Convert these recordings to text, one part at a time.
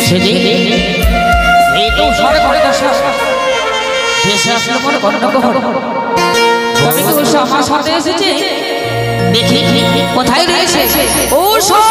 সেদিন এই তো সরে করে দশা দেশে আসলো মনে গণ্ডগোল তবে কি উষা আমার সাথে এসেছে দেখি কোথায় রয়েছে উষা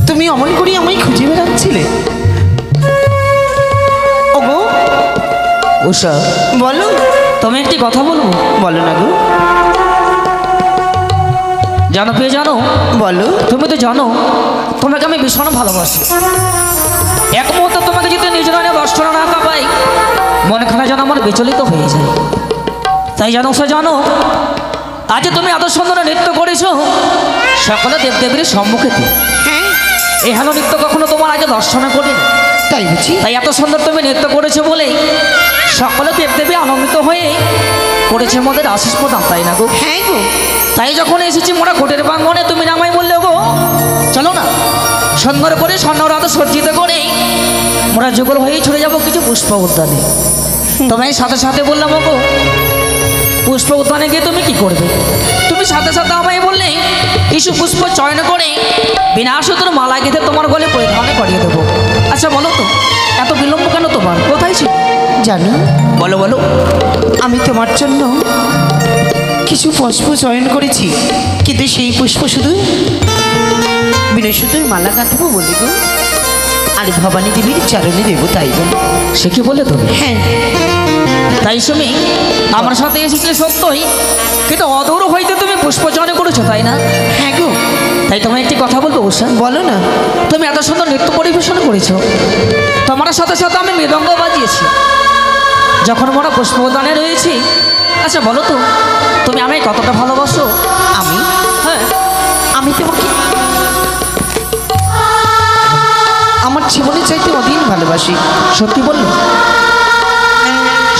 তুমি অমন করে আমায় খুঁজে বেড়াচ্ছিলে? ওগো উষা, বলো। তুমি একটি কথা বলবো? বলো না গো। জানো পেয়ে জানো? বলো। তুমি তো জানো তোমাকে আমি ভীষণ ভালোবাসি। এক মুহূর্তে তোমাকে যদি নিজের মনে বস্ত্র না কাঁপাই, মনখানা যেন আমার বিচলিত হয়ে যায়। তাই জানো সে জানো, আজ তুমি এত সুন্দর নৃত্য করেছো সকলে দেবদেবীর সম্মুখেতে। হ্যাঁ, এই হেন নৃত্য কখনো তোমার আগে দর্শন করিনি। তাই বুঝি? তাই এত সুন্দর তুমি নৃত্য করেছো বলেই সকলে দেবদেবী আনন্দিত হয়ে করেছে মোদের আশিস প্রদান, তাই না গো? হ্যাঁ গো। তাই যখন এসেছি মোরা কোটের প্রাঙ্গণে, তুমি নামাই বললে গো চলো না সুন্দর করে স্বর্ণরাত সজ্জিত করে মোরা যুগল হয়ে ছড়ে যাব কিছু পুষ্প উদ্যানে। তোমায় সাথে সাথে বললাম গো পুষ্প উদ্যানে গিয়ে তুমি কি করবে? তুমি সাথে সাথে আমায় বললে কিছু পুষ্প চয়ন করে বিনা সুতোর মালা গেঁথে তোমার গলে পরিধানে করিয়ে দেবো। আচ্ছা বলো তো এত বিলম্ব কেন তোমার? কোথায় ছিল জানো, বলো বলো। আমি তোমার জন্য কিছু পুষ্প চয়ন করেছি, কিন্তু সেই পুষ্প শুধু বিনা সুতোর মালা গাঁথবো বলি গো, আর ভবানী দেবীর চরণে দেবো, তাই গো। সে কি বলে তুমি? হ্যাঁ, তাই তুমি আমার সাথে এসেছিলে সত্যই, কিন্তু অদূর হইতে তুমি পুষ্পচয়ন করেছো, তাই না? হ্যাঁ গো। তাই তোমায় একটি কথা বলবো উষা। বলো না। তুমি এত সুন্দর নৃত্য পরিবেশন করেছো, তোমার সাথে সাথে আমি মৃদঙ্গ বাজিয়েছি যখন মোরা পুষ্পদানে রয়েছি। আচ্ছা বলো তো তুমি আমায় কতটা ভালোবাসো? আমি হ্যাঁ, আমি তোমাকে আমার জীবনে চাইতে অধীন ভালোবাসি। সত্যি বললে?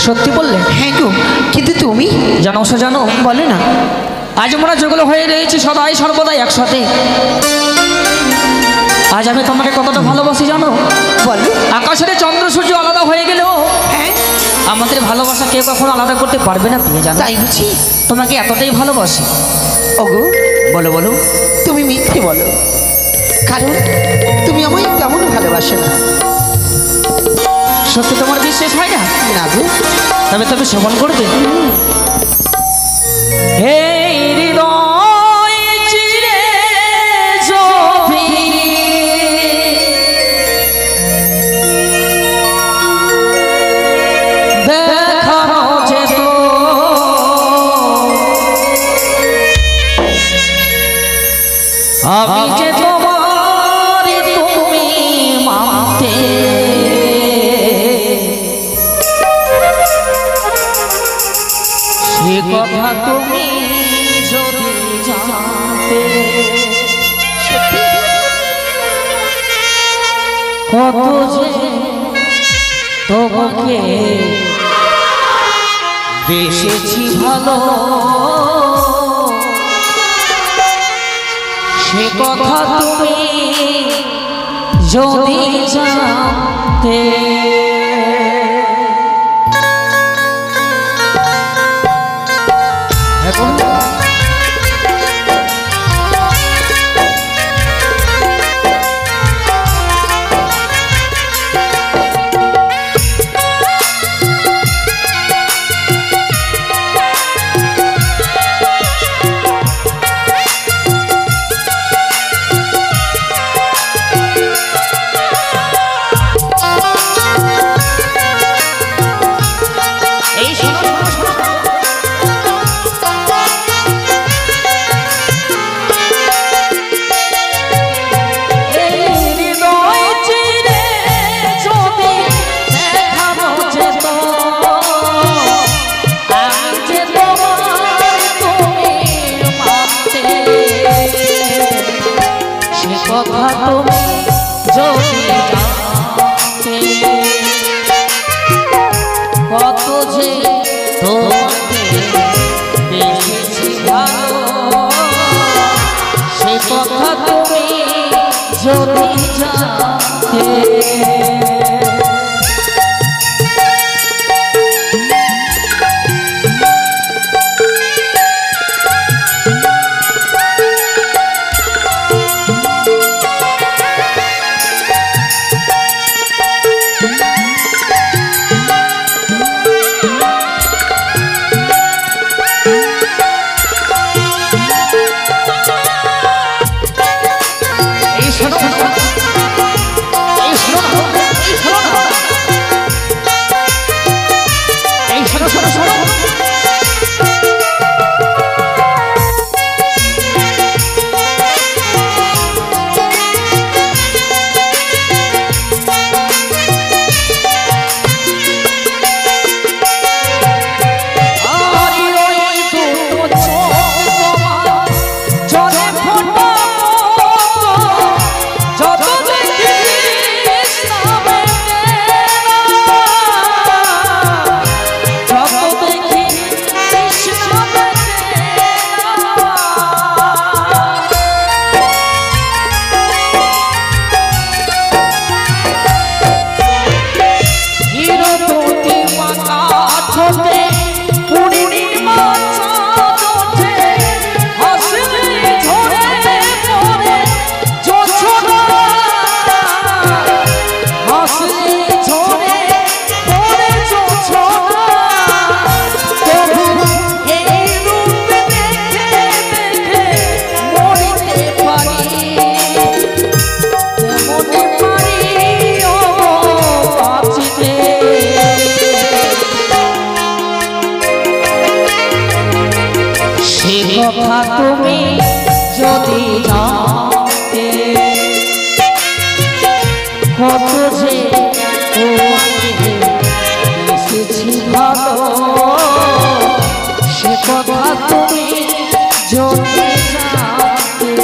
সত্যি বললে? হ্যাঁ গো। কিন্তু তুমি জানো সে জানো, বলো না। আজ আমরা যেগুলো হয়ে রয়েছি সদাই সর্বদাই একসাথে, আজ আমি তোমাকে কতটা ভালোবাসি জানো? বলো। আকাশের চন্দ্র সূর্য আলাদা হয়ে গেলেও হ্যাঁ, আমাদের ভালোবাসা কেউ কখনো আলাদা করতে পারবে না, তুমি জানো? তাই বুঝি? তোমাকে এতটাই ভালোবাসি। ওগো, বলো বলো। তুমি মিথ্যে বলো, কারণ তুমি আমায় তেমন ভালোবাসো না। সত্যি তোমার বিশ্বাস হয় না? না গো। তবে তুমি শ্রবণ করবে। এই হৃদয় চিরে যদি দেখানো যেত আমি যে তোমার তুমি মানতে, সে কথা তুমি যদি জানতে, কত যে তোমাকে বেসেছি ভালো, সে কথা তুমি যদি জানতে। কথা তুমি যদি জানতে। এই শোনো এসেছি ভালো সে কথা তুমি যদি জানতে।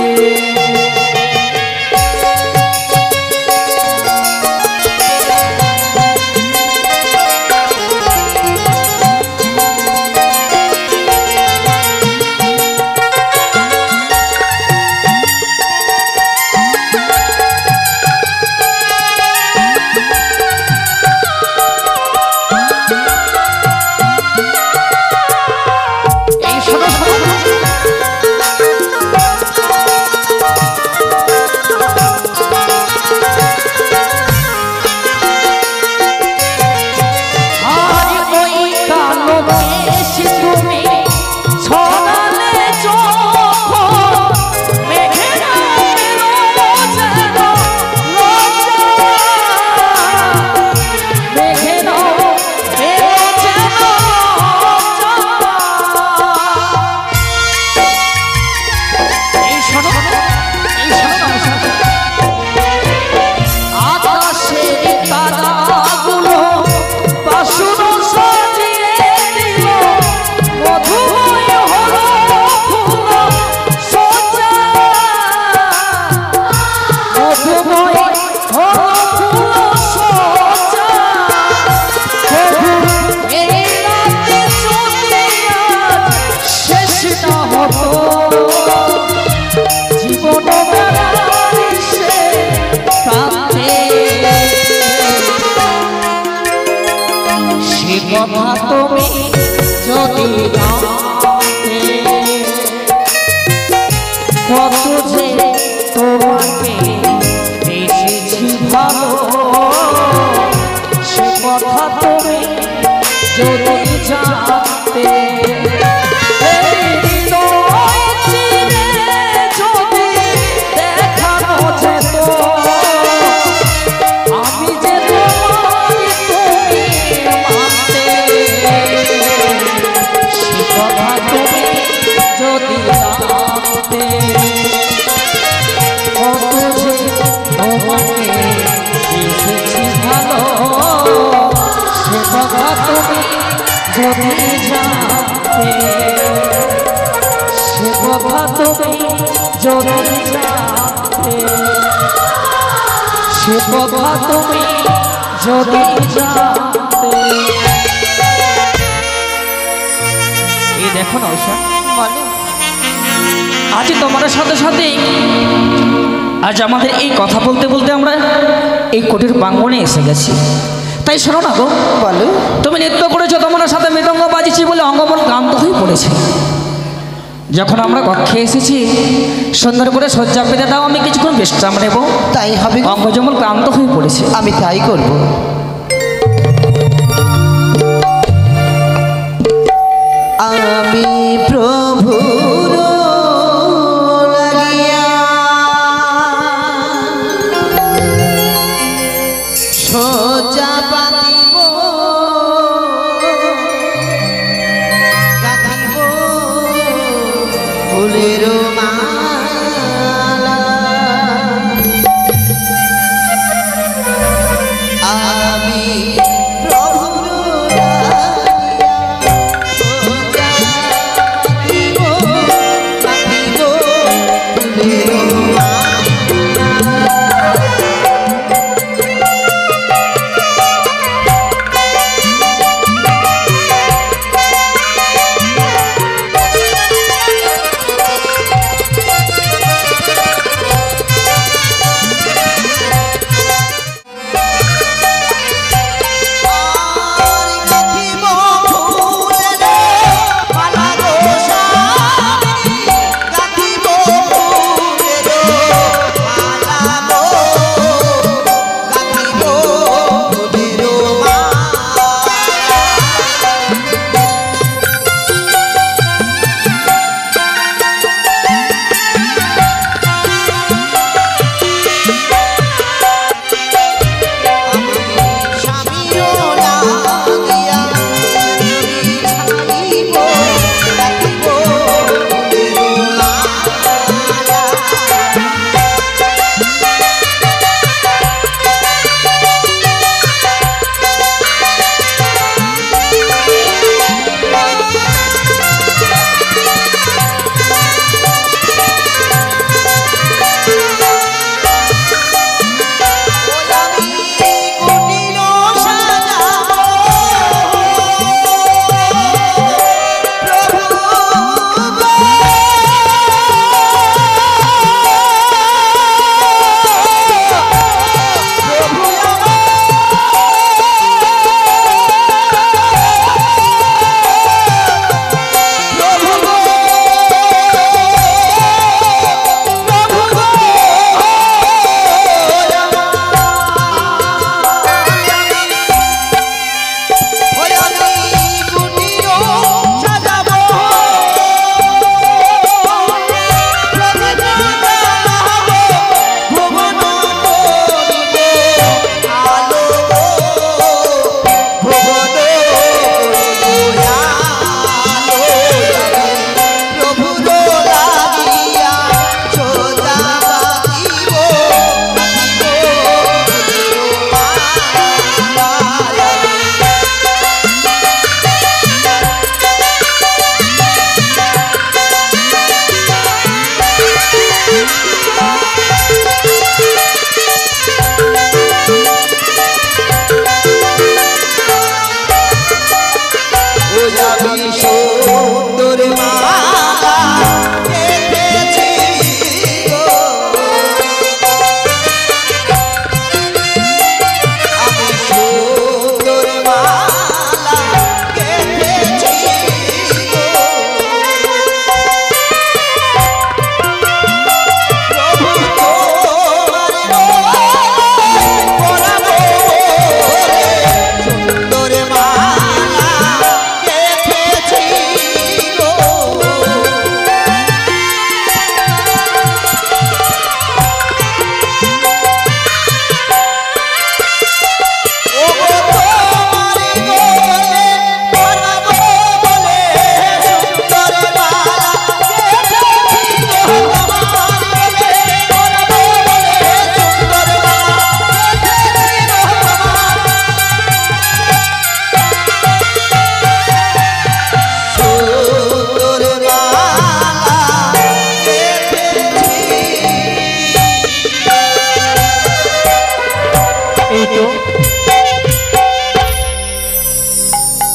কথা তুমি যদি জানতে কত যে তোমাকে এসেছি ভালো সে কথা তুমি যদি জানতে। যদি জানতে সে কথা তুমি যদি জানতে সে কথা তুমি যদি জানতে। এই দেখো না উষা, আজ তোমার সাথে সাথে আজ আমাদের এই কথা বলতে বলতে আমরা এই কোটির প্রাঙ্গণে এসে গেছি। তাই শোনো না গো, বলো তুমি নৃত্য করেছো, তোমার সাথে মৃদঙ্গ বাজিছি বলে অঙ্গমন ক্লান্ত হয়ে পড়েছে। যখন আমরা কক্ষে এসেছি সুন্দর করে শয্যা পেতে দাও, আমি কিছুক্ষণ বিশ্রাম নেব। তাই হবে, অঙ্গ যেমন ক্লান্ত হয়ে পড়েছে। আমি তাই করব। আমি প্রভুর লাগিয়া শয্যা পাতিব গাঁথিব ফুলের মালা। আমি প্রভুর লাগিয়া শয্যা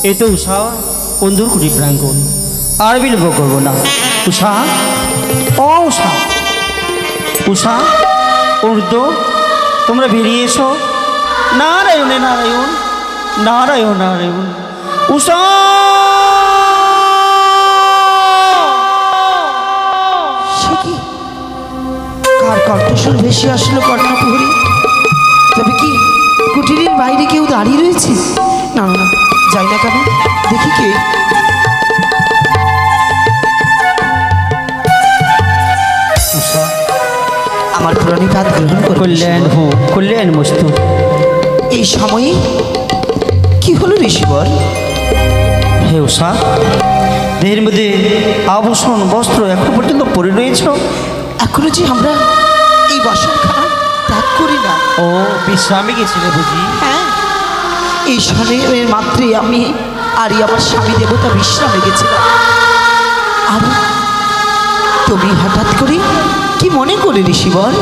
এই তো উষা বন্ধুর কুটি প্রাঙ্গণ, আর বিলম্ব করবো না। উষা, ও উষা, উষা, উর্দ, তোমরা বেরিয়ে এসো। নারায়ণে নারায়ণ, নারায়ণ নারায়ণ। উষা, সে কি কার কণ্ঠস্বর বেশি আসলো কর্ণপুরী? তবে কি কুটিরের বাইরে কেউ দাঁড়িয়ে রয়েছে? না না, যাই না কেন, দেখি কে। উষা, আমার প্রণিপাত গ্রহণ করুন। কল্যাণ হো, কল্যাণ মস্তু। এই সময়ে কি হলো ঋষিবর? হে উষা, দেহের মধ্যে আভূষণ বস্ত্র এখন পর্যন্ত পরে রয়েছ। এখনো যে আমরা এই বাসনখানা ত্যাগ করি না। ও বিশ্রামে গেছিলে বুঝি? হ্যাঁ, এই স্বর্ণের মাত্রই আমি আর আমার স্বামী দেবতা বিশ্রামে গেছিলাম। আর তুমি হঠাৎ করে কি মনে করে ঋষিবর?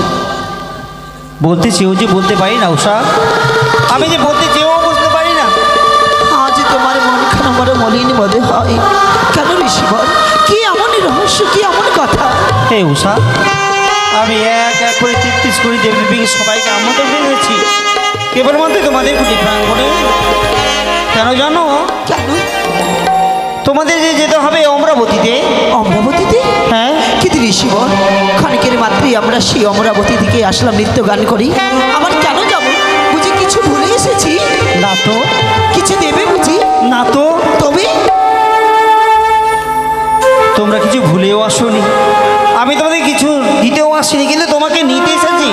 বলতে চেয়েও যে বলতে পারি না উষা, আমি যে বলতে চেয়েও বুঝতে পারি না। আজ তোমার মন খান আমার মলিন বোধে হয় কেন ঋষিবর? কি এমন রহস্য, কি এমন কথা? হে উষা, আমি এক এক করে 33 কোটি দেবদেবীকে সবাইকে আমন্ত্রণ করেছি, কেবলমাত্র তোমাদের কুটি প্রাঙ্গণে। কেন জানো? কেন? তোমাদের যে যেতে হবে অমরাবতীতে। অমরাবতীতে? হ্যাঁ। কিন্তু ঋষিবর, ক্ষণিকের মাত্রই আমরা সেই অমরাবতী থেকে আসলাম নৃত্য গান করি। আবার কেন যাব? বুঝি কিছু ভুলে এসেছি? না তো। কিছু দেবে বুঝি? না তো। তবে তোমরা কিছু ভুলেও আসোনি, আমি তোমাদের কিছু দিতেও আসিনি, কিন্তু তোমাকে নিতে এসেছি।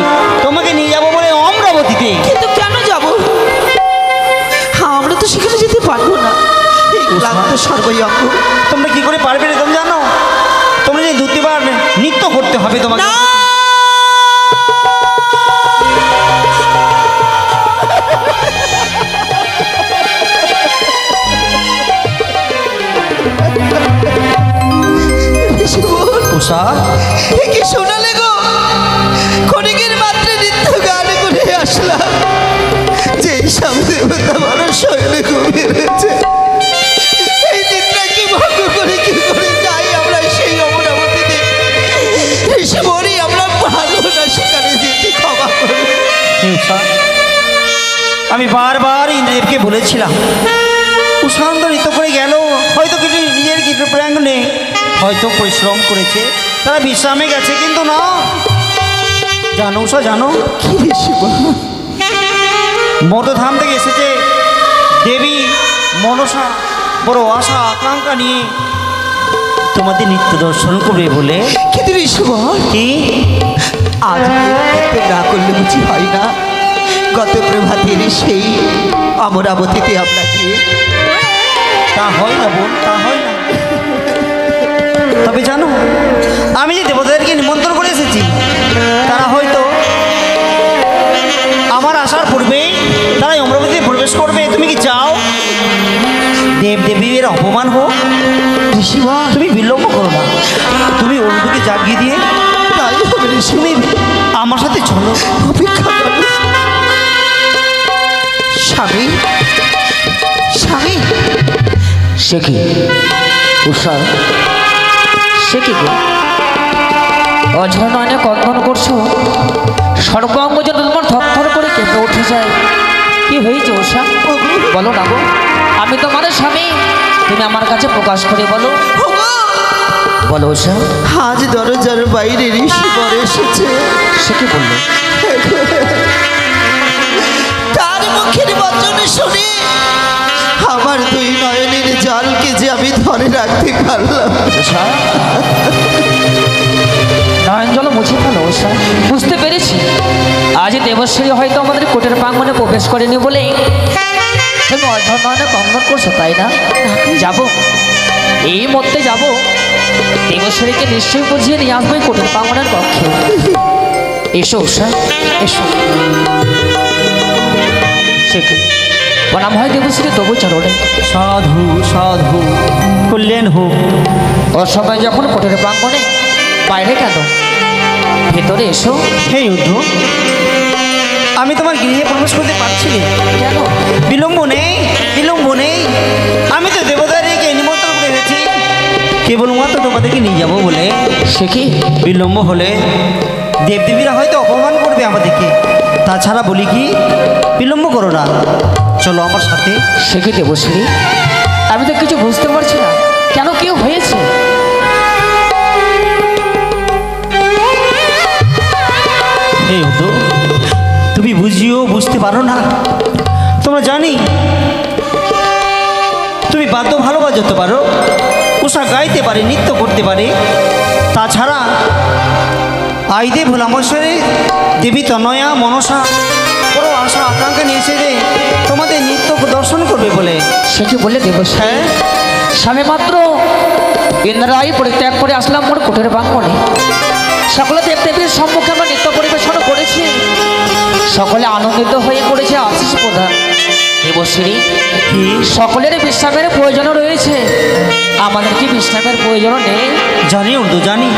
তোমাকে নিয়ে যাবো বলে অমরাবতীতে। কিন্তু কেন যাব? আমরা তো সেখানে যেতে পারবো না। এই ক্লান্ত সর্বয়ঙ্গ। তোমরা কি করে পারবে না তুমি জানো? তোমরা যে দুতিবার নৃত্য করতে হবে তোমাকে। না! উষা, কি শোনালে গো? ক্ষণিকের মাত্র নৃত্য গান করে আসলাম, যে সব দেবতা মানুষ শৈলে ঘুমিয়ে রয়েছে। এই নিদ্রাকে ভঙ্গ করে কি করে যাই আমরা সেই অমরাবতীতে? এসে বলি আমরা পারবো না সেখানে যেতে, ক্ষমা করবে। হে উষা, আমি বারবার ইন্দ্রদেবকে বলেছিলাম উষান্ত নৃত্য করে গেল, হয়তো কিছু নিজের কিছু প্রাঙ্গণে হয়তো পরিশ্রম করেছে, তারা বিশ্রামে গেছে, কিন্তু না। জানো উষা, জানো কি ঋষি বলো? মর্তধাম থেকে এসেছে দেবী মনসা, বড় আশা আকাঙ্ক্ষা নিয়ে তোমাদের নিত্য দর্শন করবে বলে। কিন্তু ঋষি বল, কি আজ নৃত্য না করলে বুঝি হয় না? গত প্রভাতের সেই অমরাবতীতে আমরা গিয়ে তা হয় না বোন, তা হয় না। তবে জানো, আমি যে দেবতাদেরকে নিমন্ত্রণ করে এসেছি, তারা হয়তো আমার আসার পূর্বেই তারা অমরাবতীতে প্রবেশ করবে। তুমি কি চাও দেব দেবীর অপমান হোক? ঋষিবা, তুমি বিলম্ব করো না, তুমি অরুণকে জাগিয়ে দিয়ে তাই হবে ঋষি। তুমি আমার সাথে চলো। অপেক্ষা করো। স্বামী, স্বামী, সে কি উষা? সে কি গো? অঝর নয়নে কন্দন করছো, সর্বাঙ্গ যেন তোমার থরথর করে কেঁপে উঠে যায়। কি হয়েছে উষা? বলো না গো, আমি তোমার স্বামী, তুমি আমার কাছে প্রকাশ করে বলো। বলো উষা। আজ দরজার বাইরে ঋষিবর এসেছে। সে কি বললো? তার মুখের বচন শুনে আমার দুই নয়নের জলকে যে আমি ধরে রাখতে পারলাম। উষা, নয়ন জল মুছে ফেলো উষা। বুঝতে পেরেছি আজ দেবশ্রী হয়তো আমাদের কোটের প্রাঙ্গণে প্রবেশ করেনি বলেই তুমি অঝর নয়নে কন্দন করছো, তাই না? যাবো, এই মধ্যে যাবো, দেবশ্রীকে নিশ্চয়ই বুঝিয়ে নিয়ে আসবো এই কোটের প্রাঙ্গণের পক্ষে। এসো উষা, এসো। সে কি প্রণাম হয় দেবশ্রী, তবু চরণে। সাধু সাধু, কল্যাণ হোক। অসময় যখন কোটের প্রাঙ্গণে, বাইরে কেন, ভেতরে এসো। হে যুদ্ধ, আমি তোমার গৃহে প্রবেশ করতে পারছি না। কেন? বিলম্ব নেই, বিলম্ব নেই। আমি তো দেবতারিকে নিমন্ত্রণ করে এসেছি কেবলমাত্র তোমাদেরকে নিয়ে যাবো বলে। সে কি? বিলম্ব হলে দেবদেবীরা হয়তো অপমান করবে আমাদেরকে। তাছাড়া বলি কি, বিলম্ব করো না, চলো আমার সাথে। সে কি দেবশ্রী, আমি তো কিছু বুঝতে পারছি না, কেন কি হয়েছে? এই হতো তুমি বুঝিও বুঝতে পারো না। তোমরা জানি তুমি বাদ্য ভালো বাজাতে পারো, উষা গাইতে পারে, নৃত্য করতে পারে। তাছাড়া আইদে ভোলামশ্বরে দেবী তনয়া মনসা বড় আশা আকাঙ্ক্ষা নিয়েছে যে তোমাদের নৃত্য দর্শন করবে বলে। সে কি বললে দেবশ্রী? হ্যাঁ, স্বামী মাত্র ইন্দ্রাই পরিত্যাগ করে আসলাম মোর কোটের প্রাঙ্গণে। সকলে দেবদেবীর সম্মুখে আমরা নৃত্য পরিবেশন করেছি, সকলে আনন্দিত হয়ে করেছে আশিস প্রদান। দেবশ্রী, সকলের বিশ্রামের প্রয়োজন রয়েছে, আমাদের কি বিশ্রামের প্রয়োজন নেই? জানি উর্দু জানি,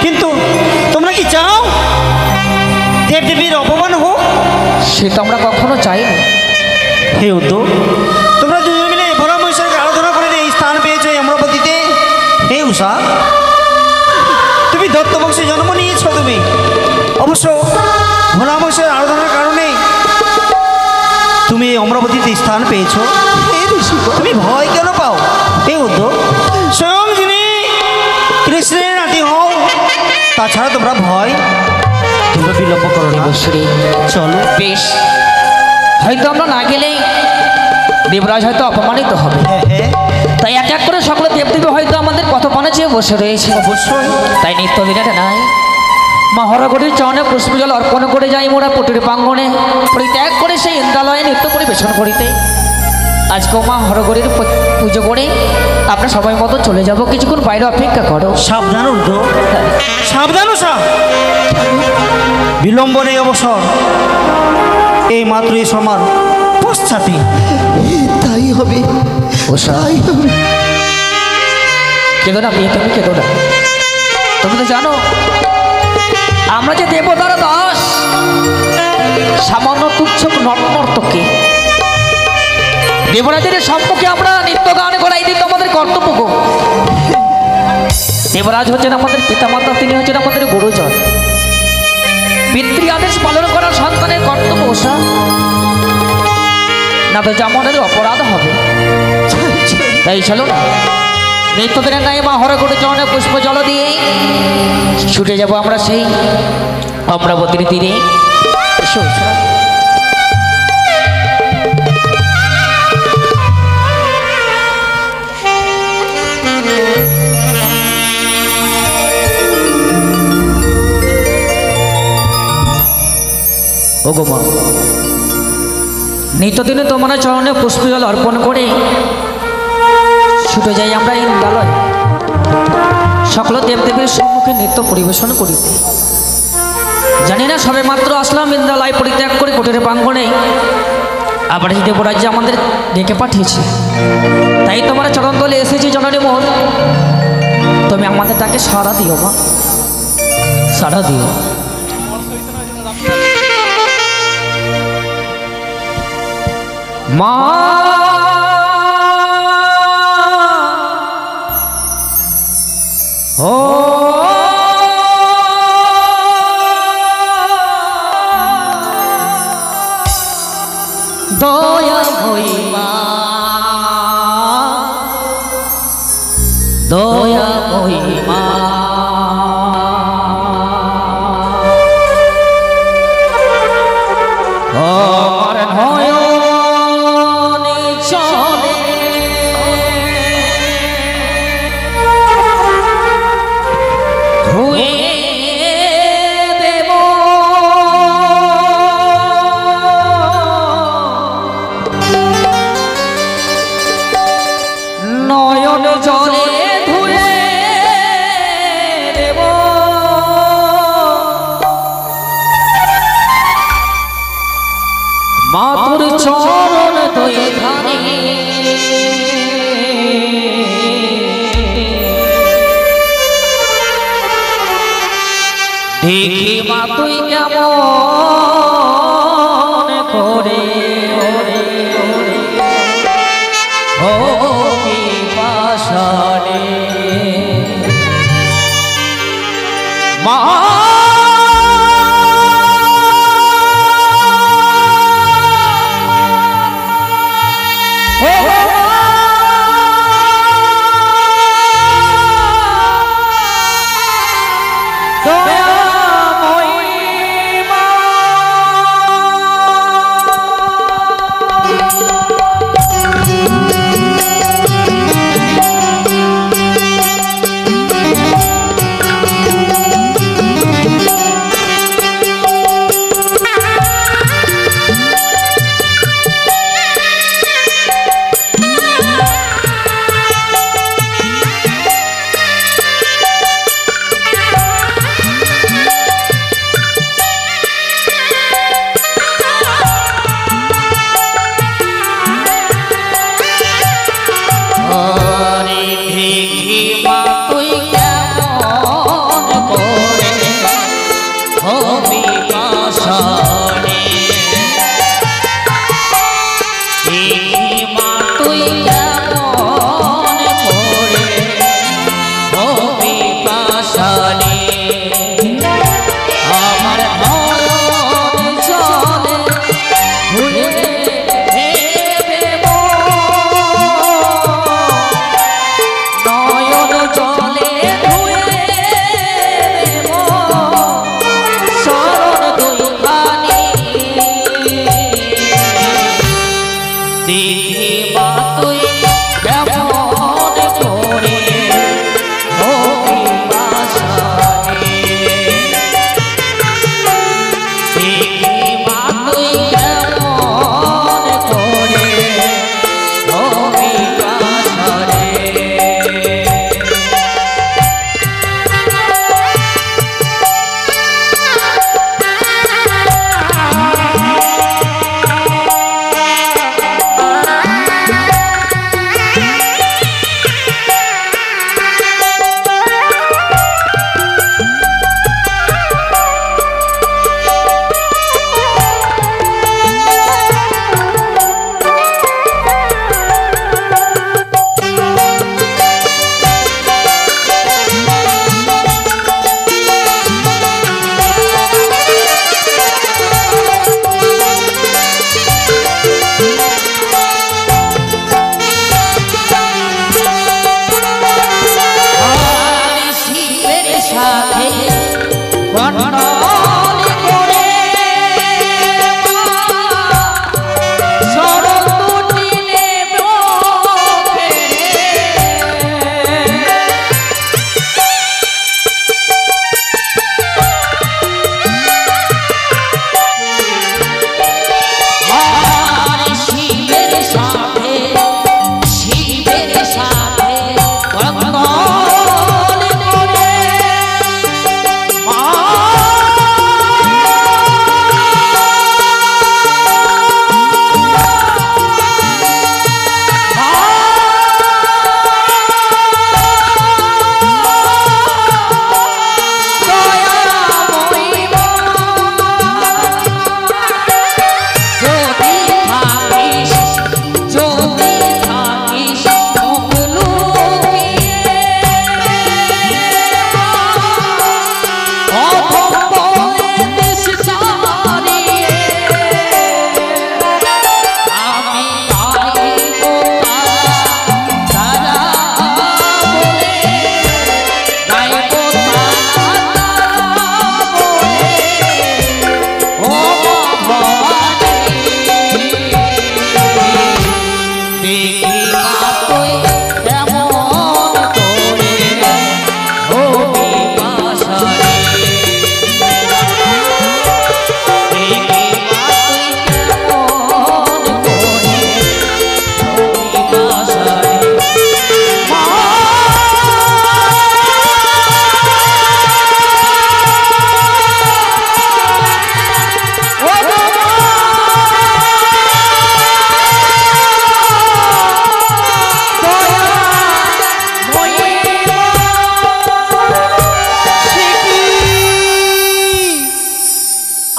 কিন্তু তোমরা কি চাও দেবদেবীর অপমান হোক? সে তো আমরা কখনো চাইনি। হে উর্দু, তোমরা দুজন মিলে ভোলামশ্বরকে আরাধনা করে এই স্থান পেয়েছো এই অমরাবতীতে। হে উষা, তুমি দত্তবংশে জন্ম নিয়েছ, তুমি অবশ্য ভোলামশ্বরের আরাধনার কারণে তুমি এই অমরাবতীতে স্থান পেয়েছো। তুমি ভয় কেন পাও? হে উর্দু, স্বয়ং যিনি কৃষ্ণের নাতি হও, তাছাড়া তোমরা ভয়, তোমরা বিলম্ব করো না। দেবশ্রী, চলো। বেশ, হয়তো আমরা না গেলেই দেবরাজ হয়তো অপমানিত হবে। হ্যাঁ হ্যাঁ, তাই এক এক করে সকলে দেবদেবী হয়তো আমাদের পথপানে চেয়ে বসে রয়েছে। অবশ্যই। তাই নিত্য দিনে নাই মহারাগরীর চরণে পুষ্পজল অর্পণ করে যাই মোরা পটির প্রাঙ্গণে পরিত্যাগ করে সেই ইন্দ্রালয়ে নৃত্য পরিবেশন করিতে। আজকে মা হরগরীর পুজো করে আমরা সবাই মতো চলে যাব, কিছুক্ষণ বাইরে অপেক্ষা করো। সাবধান উর্দু, সাবধান উষা, বিলম্ব নেই অবসর, এই মাত্র এই সমান পশ্চাতে। তাই হবে, তাই হবে। কেঁদো না মেয়ে, তুমি কেঁদো না। তুমি তো জানো আমরা যে দেবতার দাস, সামান্য তুচ্ছ নর্তকে দেবরাজের সম্মুখে আমরা নৃত্য গান করাই দিই তো আমাদের কর্তব্য গো। দেবরাজ হচ্ছেন আমাদের পিতামাতা, তিনি হচ্ছেন আমাদের গুরুজন। পিতৃ আদেশ পালন করার সন্তানের কর্তব্য ওষা, না তো যেমনের অপরাধ হবে। তাই চলো না, নিত্যদিনের নাই মা হরগড় চরণে পুষ্প জল দিয়ে ছুটে যাব আমরা সেই অমরাবতীর তীরে। এসো ওষা। ও গো মা, নিত্যদিনে তোমার চরণে পুষ্পজল অর্পণ করে ছুটে যাই আমরা ইন্দ্রালয় সকল দেবদেবীর সম্মুখে নৃত্য পরিবেশন করিতে। জানি না সবে মাত্র আসলাম ইন্দ্রালয় পরিত্যাগ করে কোটের প্রাঙ্গণে, আবার এই দেবরাজ্যে আমাদের ডেকে পাঠিয়েছে। তাই তোমার চরণ তলে এসেছি জননী মোহন, তুমি আমাদের তাকে সাড়া দিও মা, সাড়া দিও। মা ও দয়া হই মা, দয়া হই মা, আমার নয়নে চলে ধুয়ে দেব নয়ন জলে ধুয়ে দেব মাতুর চরণ দয়ে ধানে দেখি মা তুই কেমন করে ও মা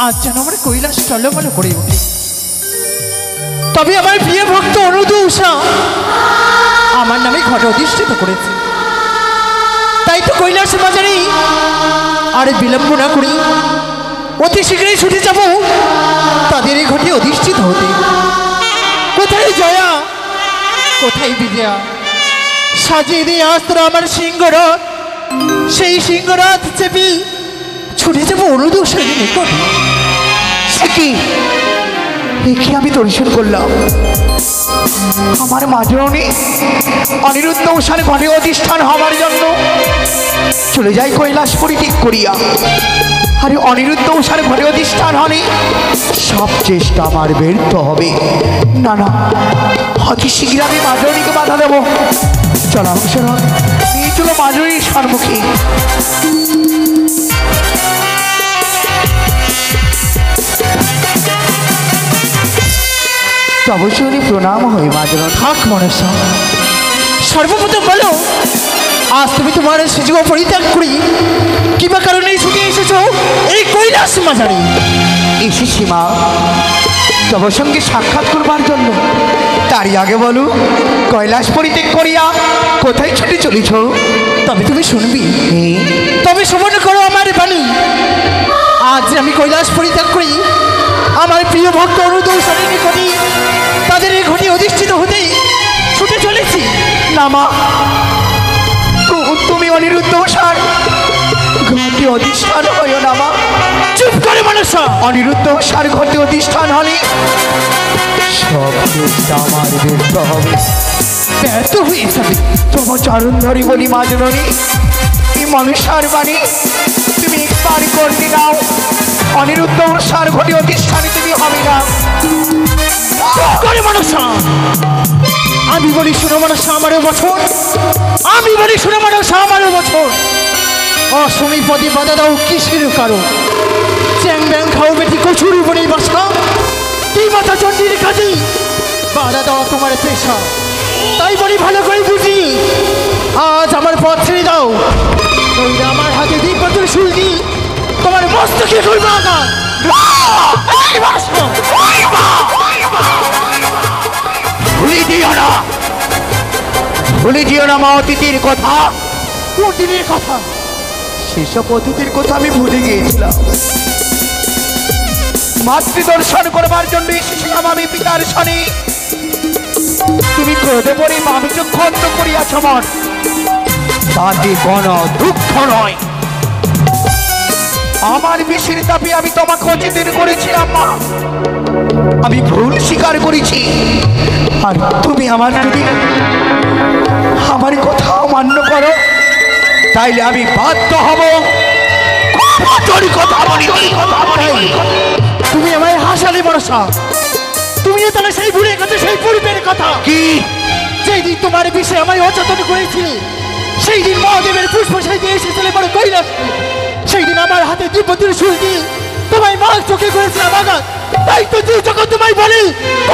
আজ যেন আমার কৈলাস টলমল করে ওঠে। তবে আমার প্রিয় ভক্ত অনুদূষা আমার নামে ঘট অধিষ্ঠিত করেছে। তাই তো কৈলাস বাজারে আর বিলম্ব না করি অতি শীঘ্রই ছুটে যাব তাদের এই ঘটে অধিষ্ঠিত হতে। কোথায় জয়া, কোথায় বিজয়া? সাজিয়ে দিয়ে আজ তোরা আমার সিংহরথ, সেই সিংহরথ চেপে ছুটে যাবো অনুদোষের নিকট। সে কি আমি দর্শন করলাম আমার মাঝরণী অনিরুদ্ধ উষার ঘরে অধিষ্ঠান হওয়ার জন্য চলে যায় কৈলাস পরিত্যাগ করিয়া। আরে অনিরুদ্ধ উষার ঘরে অধিষ্ঠান হলে সব চেষ্টা আমার ব্যর্থ হবে। না না, অতি শীঘ্র আমি মাঝরণীকে বাধা দেবো। চলো শোনো, নিয়ে চলো মাঝরণীর সম্মুখে। অবশ্যই প্রণাম হই মাঝরণ। থাক মনসা, সর্বপ্রথম বলো আজ তুমি তোমার সুযোগ পরিত্যাগ করি কিংবা কারণে ছুটে এসেছো এই কৈলাস মাজারে? এসেছি মা তোমার সঙ্গে সাক্ষাৎ করবার জন্য। তারই আগে বলো কৈলাস পরিত্যাগ করিয়া কোথায় ছুটে চলেছ? তবে তুমি শুনবি, তবে শ্রবণ করো আমার বাণী। আজ আমি কৈলাস পরিত্যাগ করি আমার প্রিয় ভক্ত অনুদোষণের নিকটে তাদের এই ঘটে অধিষ্ঠিত হতেই ছুটে চলেছি। না মা, তুমি অনিরুদ্ধ উষার ঘটে অধিষ্ঠান হইও না মা। চুপ করে মানুষ, অনিরুদ্ধ উষার ঘটে অধিষ্ঠান হলে সব চেষ্টা আমার ব্যর্থ হবে, ব্যর্থ হয়ে যাবে। তোমার চরণ ধরি বলি মাঝরণী, এই মানুষার বাণী তুমি একবার করতে দাও। অনিরুদ্ধ উষার ঘটে অধিষ্ঠানে তুমি হবে না। আমি বলি শুনো মানুষ আমারও বছর, আমি বলি শুনো মানুষ আমারও বছর। অসমী পদে বাধা দাও কিসের কারণ? চ্যাং ব্যাং খাও বেটি কচুর উপরে বাসা, তুই মাথা চন্ডির কাজে বাধা দাও তোমার পেশা। তাই বলি ভালো করে বুঝি, আজ আমার পথ ছেড়ে দাও। আমার হাতে দিক বছর শুল দি তোমার মস্তকে করবো আঘাত। ভুলে দিও না মা অতিথির কথা। অতিথির কথা? সেসব অতিথির কথা আমি ভুলে গিয়েছিলাম। মাতৃদর্শন করবার জন্য এসেছিলাম আমি পিতার শনি। তুমি ক্রোধে পড়ে আমি চক্ষু অন্ধ করিয়াছ মন, তাতে কোন দুঃখ নয়। আমার বিষের তাপে আমি তোমাকে অচেতন করেছিলাম মা, আমি ভুল স্বীকার করেছি। আর তুমি আমার যদি আমার কথা মান্য করো তাইলে আমি বাধ্য হব। তুমি আমায় হাসালে ভরসা, তুমি তাহলে সেই ভুলের কথা, সেই পূর্বের কথা কি যেই দিন তোমার বিষয়ে আমায় অচেতন করেছিলে, সেই দিন মহাদেবের পুষ্প সাইতে এসেছিলে বড় কৈলাস। সেই দিন আমার হাতে দিব্যতির শুল দিয়ে তোমায় মাছ চোখে করেছিলাম আঘাত। তাই তো তুই যখন তোমায় বলি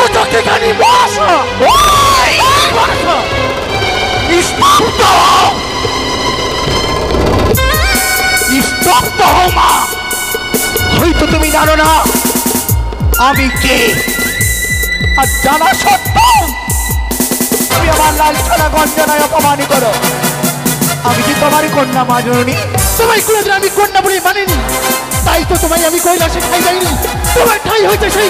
ও চোখে খানি বসা স্তব্ধ হও মা। হয়তো তুমি জানো না আমি কে, আর জানা সত্ত্বেও তুমি আমার লালছনা গঞ্জনায় অপমান করো। আমি কি তোমারই কন্যা মাঝরণী? তোমায় কোনোদিন আমি কন্যা বলে মানিনি, তাই তো তোমায় আমি কৈলাসে ঠাই যাইনি। তোমার ঠাই হইতে সেই।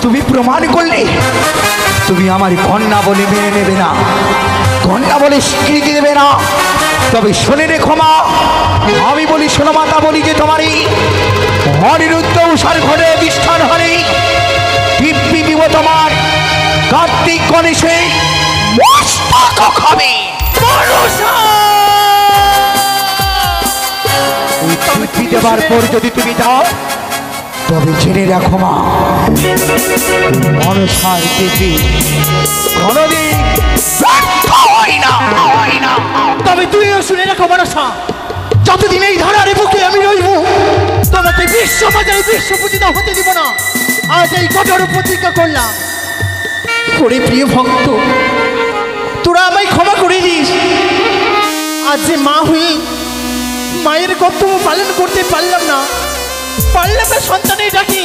তুমি প্রমাণ করলে তুমি আমার কন্যা বলে মেনে নেবে না, কন্যা বলে স্বীকৃতি দেবে না। তবে শুনে রেখো মা, আমি বলি শোনো মাতা, বলি যে তোমারই অনিরুদ্ধ উষার ঘরে অধিষ্ঠান হলে দিব্যি দিব তোমার কার্তিক গণেশে মস্তক হবে। দেবার পর যদি তুমি দাও তবে জেনে রাখো মা, মনসার দেবী কোনদিন ব্যর্থ হয় না। তবে তুইও শুনে রাখো মনসা, যতদিন এই ধারার বুকে আমি রইব তোমাকে বিশ্ববাজারে বিশ্বপূজিত হতে দিব না। আজ এই কঠোর প্রতিজ্ঞা করলাম। ওরে প্রিয় ভক্ত, তোরা আমায় ক্ষমা করে দিস। আজ যে মা হয়ে মায়ের কর্তব্য পালন করতে পারলাম না, সন্তানের ডাকি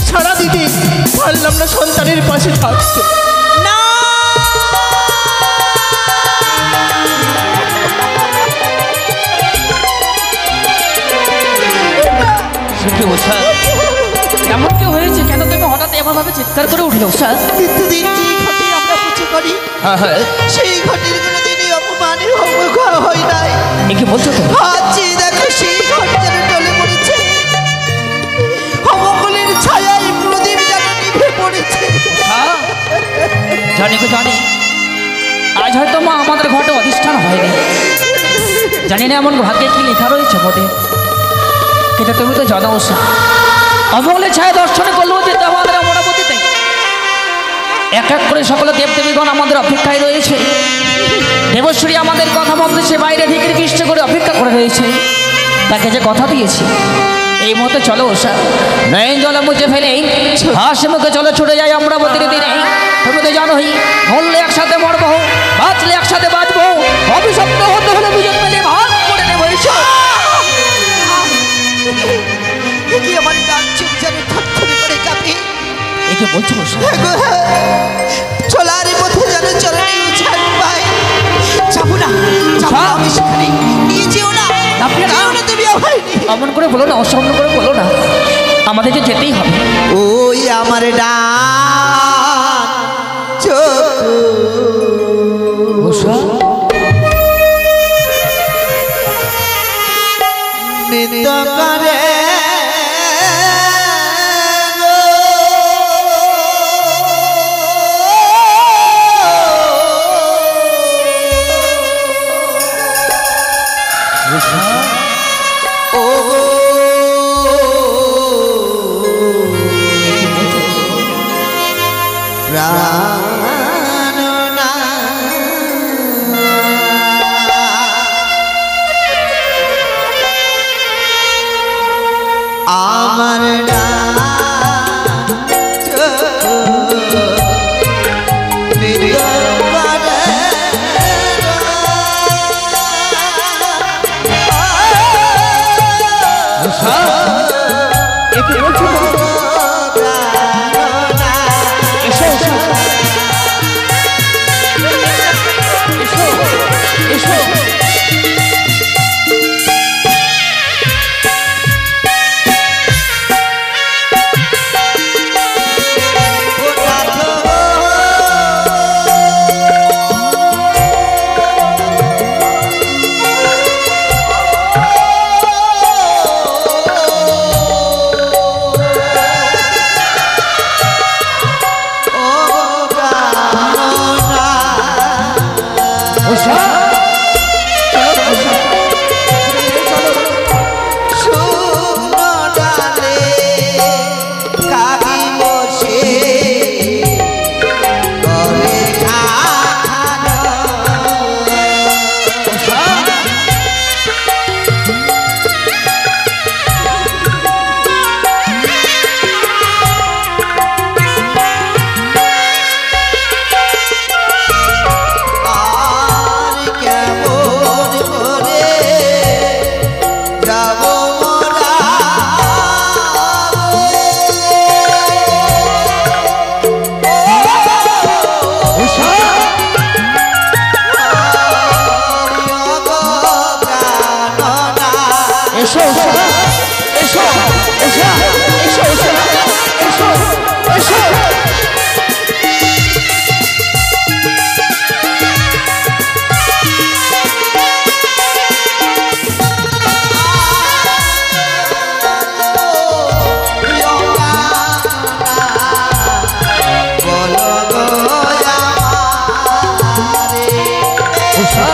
সাড়া দিতে পারলাম না, সন্তানের পাশে থাকতে না। চিৎকার করে উঠল উষা। নিত্যদিন যে ঘটে আমরা পুজো করি, হ্যাঁ হ্যাঁ, সেই ঘটের কোনোদিনই অপমানে হোমক হয় নাই। এ কি বলছো তুমি? আজ যে দেখো সেই ঘট যেন টলে পড়েছে, হোমকুলের ছায়ায় প্রদীপ যেন নিভে পড়েছে। হ্যাঁ, জানি গো জানি, আজ হয়তো মা আমাদের ঘটে অধিষ্ঠান হয়নি। জানি না এমন ভাগ্যে কি লেখা রয়েছে বোধে, কিন্তু তুমি তো জানো উষা, অমঙ্গলের ছায়া দর্শনে করলেও যেতে আমাদের অমরাবতীতে। এক এক করে সকল দেবদেবীগণ আমাদের অপেক্ষায় রয়েছে। দেবশ্রী আমাদের কথা মতো সে বাইরে ঢেকে কৃষ্ট করে অপেক্ষা করে রয়েছে। তাকে যে কথা দিয়েছি, এই মুহূর্তে চলো উষা, নয়ন জলে মুছে ফেলে হাসি মুখে চলো ছুটে যাই অমরাবতীর দিনে। তুমি তো জানোই, মরলে একসাথে মরবো, বাঁচলে একসাথে বাঁচবো, অভিশপ্ত হতে হলে দুজন মিলে ভাগ করে নেবো। এসো। কি আমার ডাক চোখ যেন থরথরে করে কাঁপে। একে বলছো উষা? চলার পথে যেন চরণে উছান পাই। যাবো না, যাবো না, আমি সেখানে নিয়ে যেও না, আপনি না, যেও না তুমি আমায় নিয়ে। অমন করে বলো না, অসম্মান করে বলো না, আমাদের যে যেতেই হবে। ওই আমার ডাক চোখ উষা, নিত করে আমার একে বলছো? এসো উষা, এসো, এসো। উষা, চলো উষা, চলো। শুকনো ডালে কাকি বসে করে খাখানো। উষা, আর কেমন করে যাব মোরা উষা, এসো উষা, এসো, উষা, এসো উষা, এসো, এসো। উষা,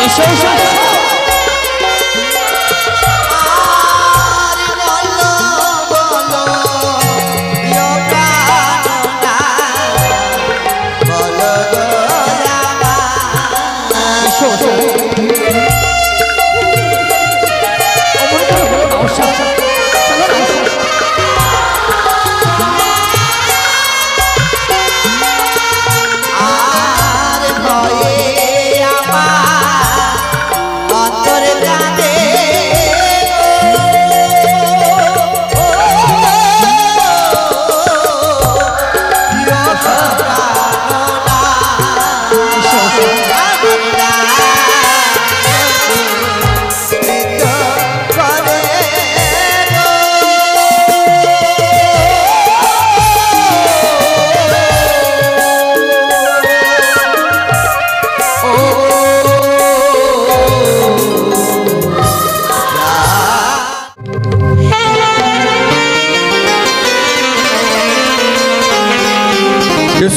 এসো উষা, এসো উষা। অমন করে বলো না উষা, চলো না উষা। আর ভয়ে আমার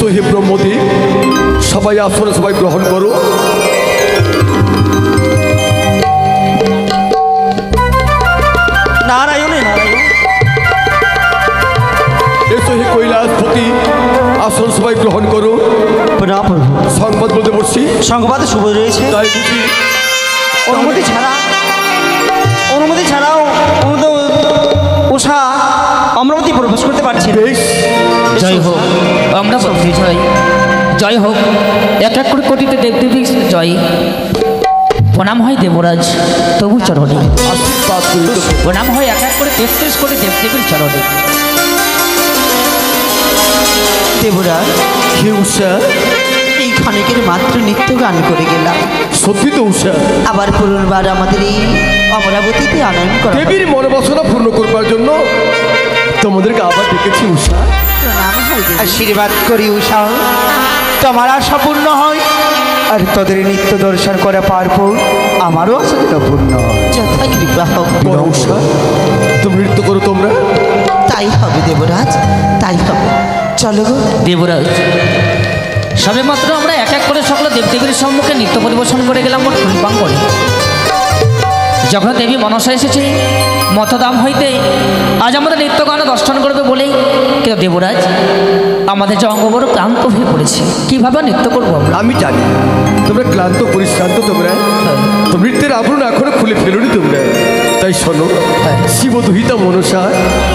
এসো হে ব্রহ্মদেব, সবাই আসনে সবাই গ্রহণ করো। নারায়ণে নারায়ণ। এসো হে কৈলাসপতি, আসন সবাই গ্রহণ করো। প্রণাম প্রভু। সংবাদ বলতে বসছি, সংবাদ শুভ রয়েছে। তাই বুঝি অনুমতি ছাড়াও উষা অমরাবতী প্রবেশ করতে পারছে না। বেশ, জয় হোক আমরা জয়, জয় হোক এক এক করে কোটিতে দেবদেবী জয়। প্রণাম হয় দেবরাজ তবু চরণে, আশীর্বাদ করি তো। প্রণাম হয় এক এক করে 33 কোটি দেবদেবীর চরণে। দেবরাজ, হে উষা, এই ক্ষণিকের মাত্র নিত্য গান করে গেলাম, সত্যি তো উষা, আবার পুনর্বার আমাদের এই অমরাবতীতে আনয়ন করা হবে। দেবীর মনোবাসনা পূর্ণ করবার জন্য তোমাদেরকে আবার ডেকেছি উষা। প্রণাম হয় দেবী। আশীর্বাদ করি উষা, তোমার আশা পূর্ণ হয় আর তোদের নিত্য দর্শন করে পারবো, আমারও আশা পূর্ণ হয়। যথা কৃপা হোক। বড় উষা, তুমি নৃত্য করো তোমরা। তাই হবে দেবরাজ, তাই হবে। চলো গো। দেবরাজ সবে মাত্র আমরা এক এক করে সকল দেবদেবীর সম্মুখে নৃত্য পরিবেশন করে গেলাম মোট ফুলপাঙ্গনে। যখন দেবী মনসা এসেছে মতদাম হইতে আজ আমাদের নৃত্যগান দর্শন করবে বলেই, কিন্তু দেবরাজ আমাদের যে অঙ্গ বড় ক্লান্ত হয়ে পড়েছে, কীভাবে নৃত্য করবো আমরা? আমি জানি তোমরা ক্লান্ত পরিশ্রান্ত, তোমরা তো নৃত্যের আবরণ এখনো খুলে ফেলোনি তোমরা। তাই শোনো, শিবদুহিতা মনসা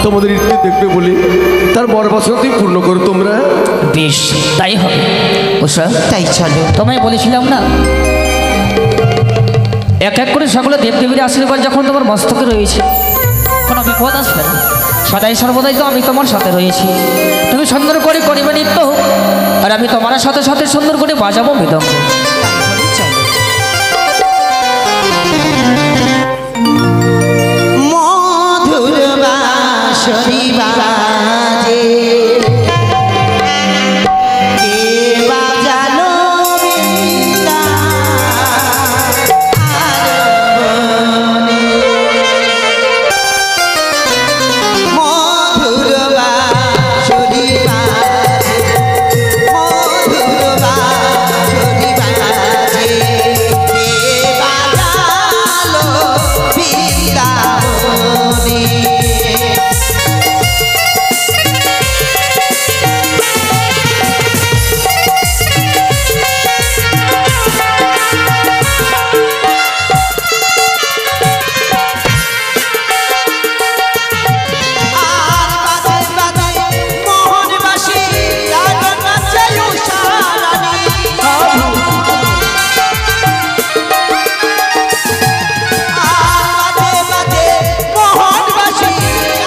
তোমাদের নৃত্য দেখবে বলে তার মনোবাসনা তুমি পূর্ণ করো তোমরা। বেশ, তাই হবে উষা। তাই চলো। তোমায় বলেছিলাম না, এক এক করে সকলে দেবদেবীর আশীর্বাদ যখন তোমার মস্তকে রয়েছে, কোনো বিপদ আসবে না। সদাই সর্বদাই তো আমি তোমার সাথে রয়েছি। তুমি সুন্দর করে করিবে নৃত্য, আর আমি তোমার সাথে সাথে সুন্দর করে বাজাবো মৃদঙ্গ। মধুর বাঁশরি বাজে, কে বাজালো বীণা আরবনে। মধুর বাঁশরি বাজে, মধুর বাঁশরি বাজে, কে বাজালো বৃন্দাবনে। আর বাজে বাজে মোহন বাঁশি, আর নাচে উষারানী। আর বাজে বাজে মোহন বাঁশি,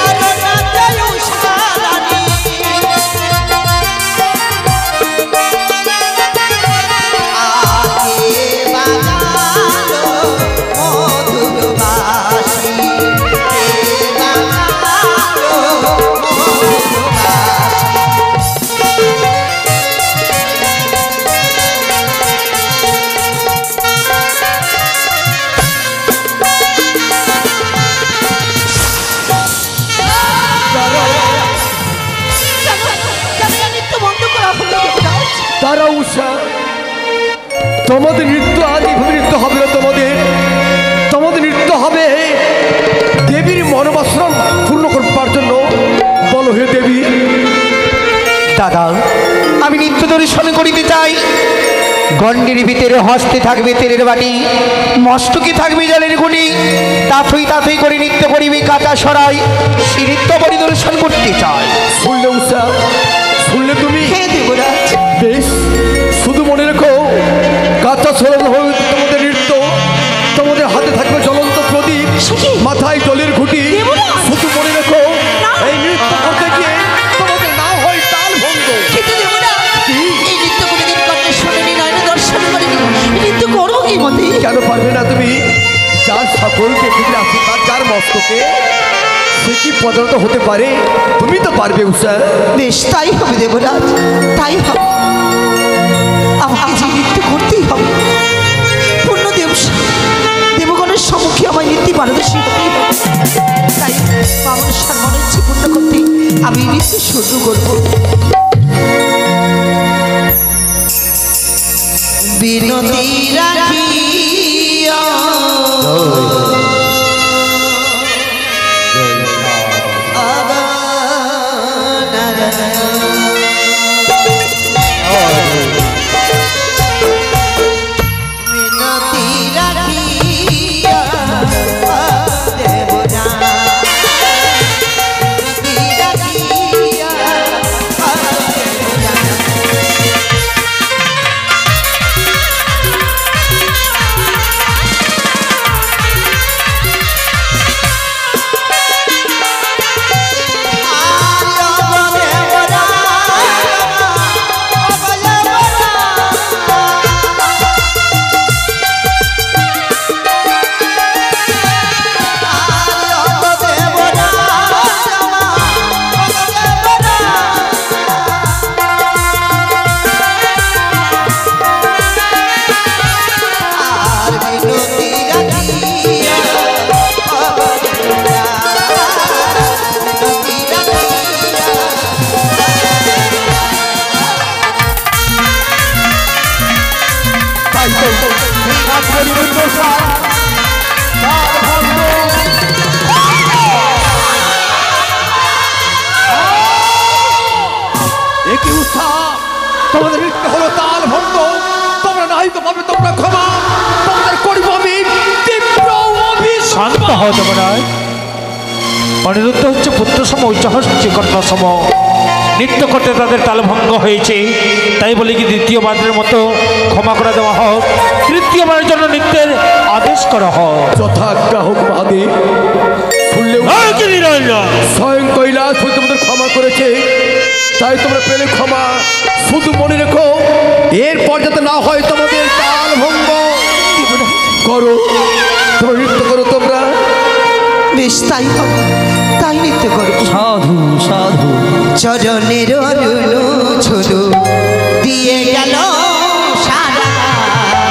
আর নাচে উষারানী। আগে বাজালো মধুর বাঁশি, কে বাজালো মধুর বাঁশি। কেন নৃত্য বন্ধ করা হলো দেবরাজ? তারা উষা, তোমাদের নৃত্য আজ এইভাবে নৃত্য হবে না। তোমাদের নৃত্য হবে দেবীর মনোবাসনা পূর্ণ করবার জন্য। বলো হে দেবী। দাদা, আমি নিত্য দর্শন করিতে চাই। গণ্ডের ভিতরে হস্তে থাকবে তেলের বাটি, মস্তকে থাকবে জলের গুণি, তাথই তাথই করে নৃত্য করিবে কাঁচা সরাই। সে নৃত্য পরিদর্শন করতে চাই। শুনলে উষা, শুনলে তুমি? হে দেবরাজ, বেশ, শুধু মনে রেখো কাঁচা সরল হবে তোমাদের নৃত্য। তোমাদের হাতে থাকবে জ্বলন্ত প্রদীপ, মাথায় জলের ঘুঁটি। শুধু মনে রেখো এই নৃত্য করতে গিয়ে তোমাদের না হয় তাল ভঙ্গ। কিন্তু দেবরাজ, কি? এই নৃত্য কোনোদিন কর্ণে শোনেনি, নয়নে দর্শন করেনি। নৃত্য করো কি মতে? কেন পারবে না তুমি? যার সকলকে পৃথিবীর আশীর্বাদ যার মস্তকে, সে কি পদার্থ হতে পারে? তুমি তো পারবে উষা। বেশ, তাই হবে দেবরাজ, তাই হবে। আমাকে যে নৃত্য করতেই হবে। পূর্ণ দেবগণের সম্মুখে আমার নৃত্য পারদর্শী হতেই হবে। তাই বামন সর্বনের ইচ্ছে পূর্ণ করতে আমি নৃত্য শুরু করবো। বিনতি রাখিয়া তোমাদের নৃত্য হলো তাল ভঙ্গ, তোমরা নাহিত পাবে তোমরা ক্ষমা, তোমাদের করিব আমি তীব্র শান্ত হও দেবরাজ। অনিরুদ্ধ হচ্ছে পুত্র সম, উচ্চাহ হচ্ছে কন্যা সম। নৃত্য করতে তাদের তালভঙ্গ হয়েছে, তাই বলে কি দ্বিতীয়বারের মতো ক্ষমা করে দেওয়া হোক, তৃতীয়বারের জন্য নৃত্যের আদেশ করা হোক। যথাজ্ঞা হোক মহাদেব। শুনলেও স্বয়ং কৈলাস তোমাদের ক্ষমা করেছে, তাই তোমরা পেলে ক্ষমা। শুধু মনে রেখো, এরপর যাতে না হয় তোমাদের তাল ভঙ্গ। করো, তোমরা নৃত্য করো তোমরা। বেশ তাই হবে, তাই নৃত্য করো। সাধু সাধু চরণের অরুণ ঝুলু দিয়ে গেল সারা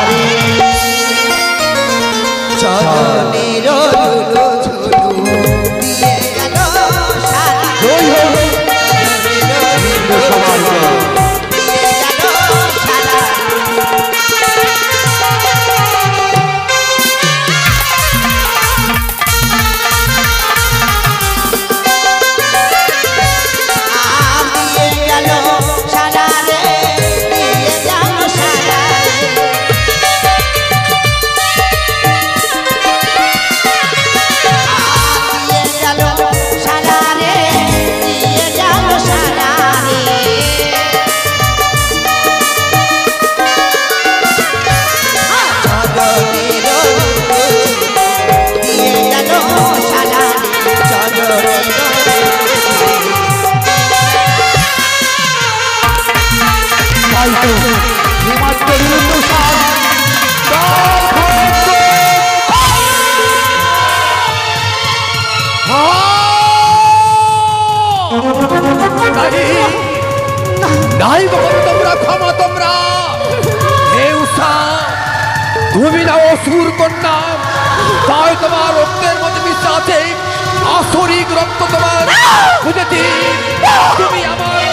রে। চরণের অরুণ ঝুলু দিয়ে গেল সারা রে। নাই বাবা তোমরা ক্ষমা তোমরা। হে উষা, তুমি না অসুর কন্যা, তাই তোমার রক্তের মধ্যে মিশে আছে আসরিক রক্ত তোমার। বুঝেছি তুমি আমার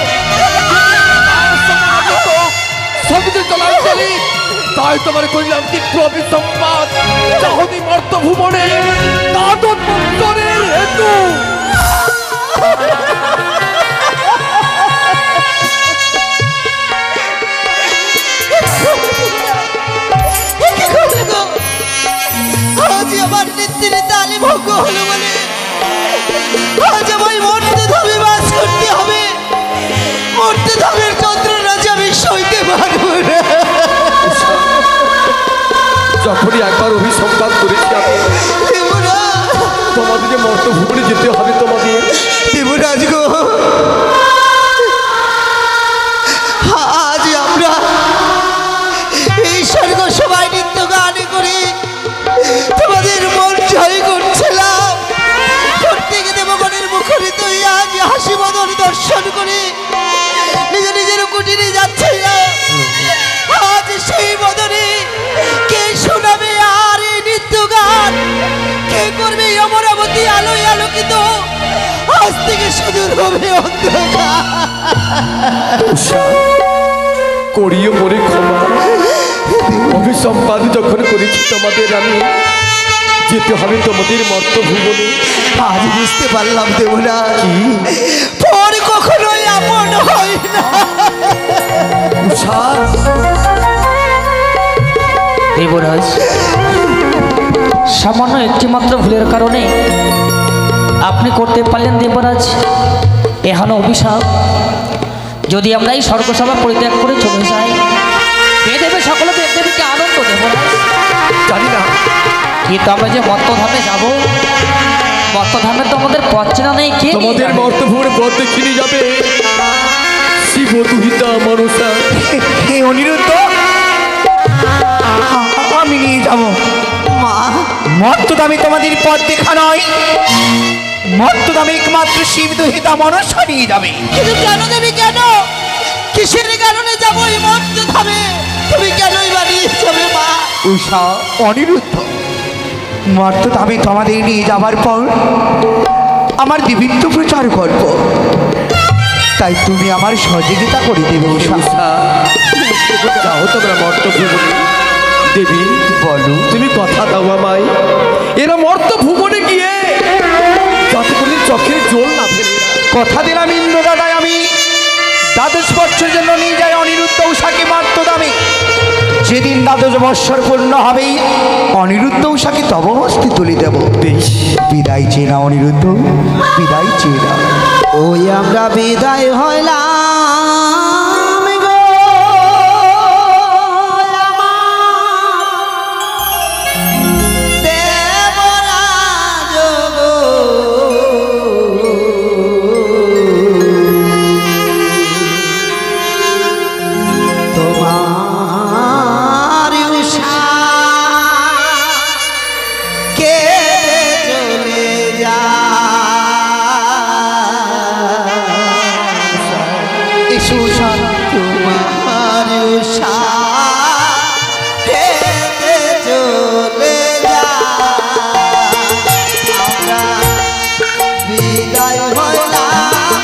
সবুজ চলাচলি, তাই তোমার কইলাম তীব্র অভিসম্পাদ। চাহনি মর্ত ভুবনে তাদত মন্তরের হেতু। আজ আমার নৃত্যের তালে ভঙ্গ হলো বলে আজ আমায় মরতে ধামে বাস করতে হবে। মরতে ধামের যন্ত্রণা যে আমি সইতে পারবো না। যখনই একবার অভিসম্পাদ করেছি আমি, তোমাদের যে মর্ত ভুবনে যেতে হবে তোমাদের। দেবরাজ গো, আজ আমরা এই স্বর্গ সবাই নৃত্য গান করে তোমাদের মন জয় করছিলাম। প্রত্যেকে দেবগণের মুখরিত আজ হাসি বদন দর্শন করে নিজে নিজের কুটিরে যাচ্ছিলাম। আজ সেই বদনে কে শোনাবে আর এই নৃত্য গান? কে করবে অমরাবতী আলোয় আলোকিত? আজ থেকে সুদূর হবে অন্ধকার। করিও মরে ক্ষমা। অভিসম্পাদ যখন করেছি তোমাদের, আমি যেতে হবে তোমাদের মর্তভুবনে। আজ বুঝতে পারলাম দেবরাজ, পর কখনোই আপন হয় না। উষা, দেবরাজ, সামান্য একটি মাত্র ভুলের কারণে আপনি করতে পারলেন দেবরাজ এহানো অভিশাপ। যদি আমরা এই স্বর্গসভা পরিত্যাগ করে চলে যাই, এ দেবে সকল দেবদেবীকে আনন্দ দেবরাজ। জানি না কিন্তু আমরা যে মর্তধামে যাব, মর্তধামে তো আমাদের পথ চেনা নেই। কে তোমাদের মর্তভুবনে পথ দেখিয়ে যাবে শিব দুহিতা মনসা। হে অনিরুদ্ধ, আমি নিয়ে যাব। মা, মর্তদামে তোমাদের পথ দেখা নয়, মর্তদামে একমাত্র শিব দুহিতা মনসা নিয়ে যাবে। কিন্তু কেন দেবী, কেন কিসের কারণে যাবো এই মর্তধামে? তুমি কেনই বানিয়ে যাবে মা? উষা, অনিরুদ্ধ, মর্তধামে তোমাদের নিয়ে যাবার পর আমার দিবিত্ব প্রচার করব, তাই তুমি আমার সহযোগিতা করে দেবে উষা। যাও তোমরা মর্তভুবনে। দেবী বলো, তুমি কথা দাও আমায়, এরা মর্তভুবনে গিয়ে যাতে করে চোখের জল না ফেলে। কথা দিলাম ইন্দ্র দাদায় আমি দ্বাদশ বৎসর জন্য নিয়ে যাই অনিরুদ্ধ উষাকে মর্তধামে। যেদিন দ্বাদশ বৎসর পূর্ণ হবে, অনিরুদ্ধ উষাকে তব হস্তে তুলে দেব। বেশ, বিদায় চেয়ে না অনিরুদ্ধ, বিদায় চেয়ে না। ওই আমরা বিদায় হইলাম গো দেবরাজ গো, তোমার উষা কে চলে যায়। এসো উষা, তোমার উষা কেটে চলে যায়। আমরা বিদায় হইলাম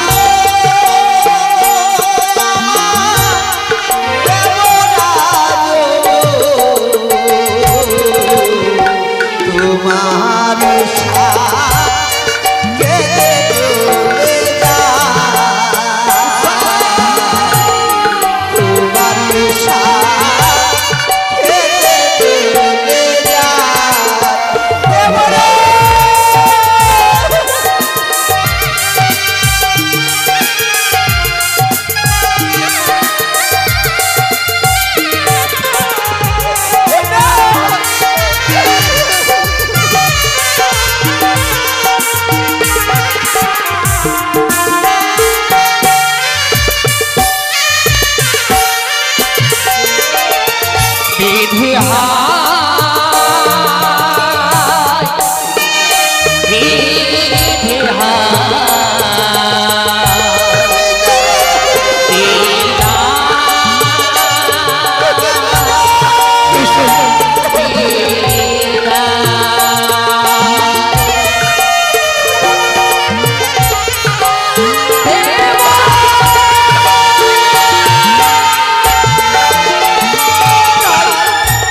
তোমার উষা কেটে চলে যায়। তোমার উষা কেটে চলে যায়। বিধি হায়, বিধি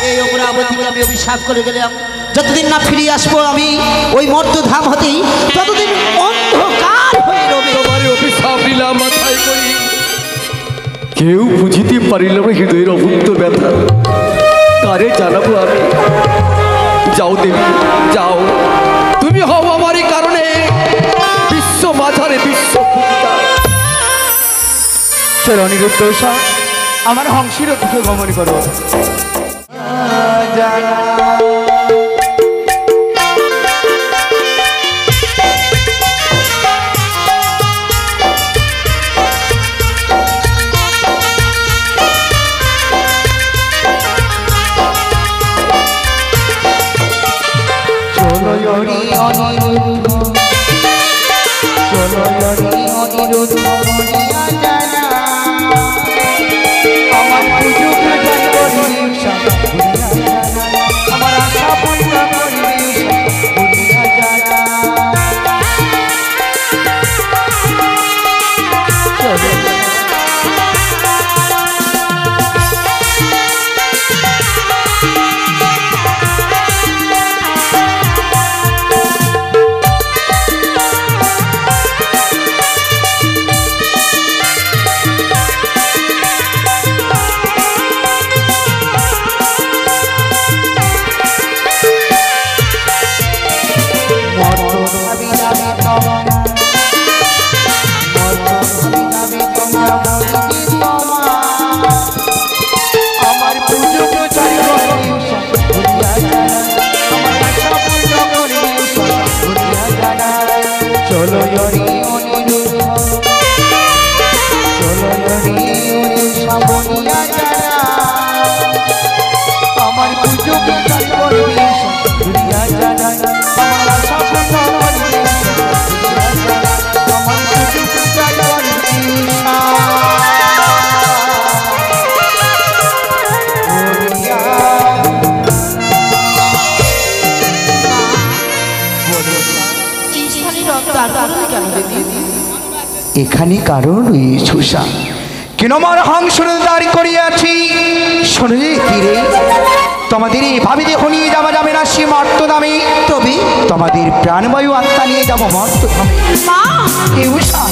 এই অমরাবতীকে আমি অভিশাপ করে গেলাম, যতদিন না ফিরে আসবো আমি ওই মর্তধাম হতেই, ততদিন অন্ধকার হয়ে রবে। তোমার অভিশাপ নিলাম মাথায় করি, কেউ বুঝিতে পারিল না হৃদয়ের অভুক্ত ব্যথা। কারে জানাবো আমি? যাও দেবী, যাও, তুমি হও আমারই কারণে বিশ্ব মাঝারে বিশ্ব পূজা। চলো অনিরুদ্ধ উষা, আমার হংসের দিকে গমন করো। চলো হরি অনিরুদ্ধ, চলো হরি অনিরুদ্ধ, আমার পুজো পূজা করি উষা, আমার আশা পূর্ণ করি উষা, চলো এখানে কারণ রয়েছে উষা কেন আমার হংস দাঁড়ি করিয়াছি শোনে তীরে তোমাদের এভাবে দেখো নিয়ে যাওয়া যাবে না সে মর্ত দামে তবে তোমাদের প্রাণবায়ু আত্মা নিয়ে যাবো মর্ত দামে মা এ উষা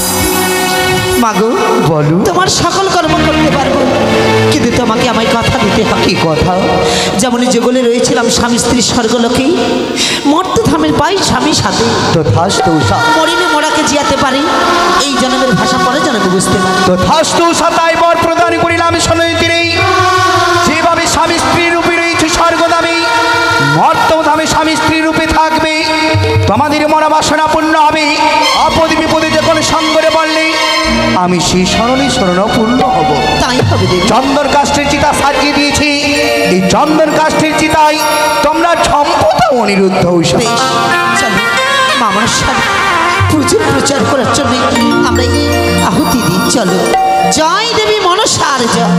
মাগো বলো তোমার সকল কর্ম করতে পারবো, কিন্তু তোমাকে আমায় কথা দিতে হবে। কি কথা যেমন যুগলে রয়েছিলাম স্বামী স্ত্রী স্বর্গলোকে, মর্তধামের পাই স্বামী সাথে তথাস্তু উষা মরিলে মোড়াকে জিয়াতে পারি, এই জন্মের ভাষা পরে জন্মে বুঝতে পারি। তথাস্তু উষা তাই বর প্রদান করিলাম শোনে তীরে যেভাবে স্বামী স্ত্রী রূপে রয়েছে স্বর্গধামে মর্তধামে স্বামী স্ত্রী রূপে থাকবে, তোমাদের মনোবাসনা পূর্ণ হবে। আপদ বিপদে যখন সঙ্গরে বললে আমি সেই স্মরণে স্মরণপূর্ণ হব। তাই হবে দেবী। চন্দন কাষ্ঠের চিতা সাজিয়ে দিয়েছি, এই চন্দন কাষ্ঠের চিতায় তোমরা ঝম্পতা অনিরুদ্ধ উষা। বেশ, চলো মা মনসার প্রচুর প্রচার করার জন্য আমরা এই আহুতি দিই। চলো, জয় দেবী মনসার জয়।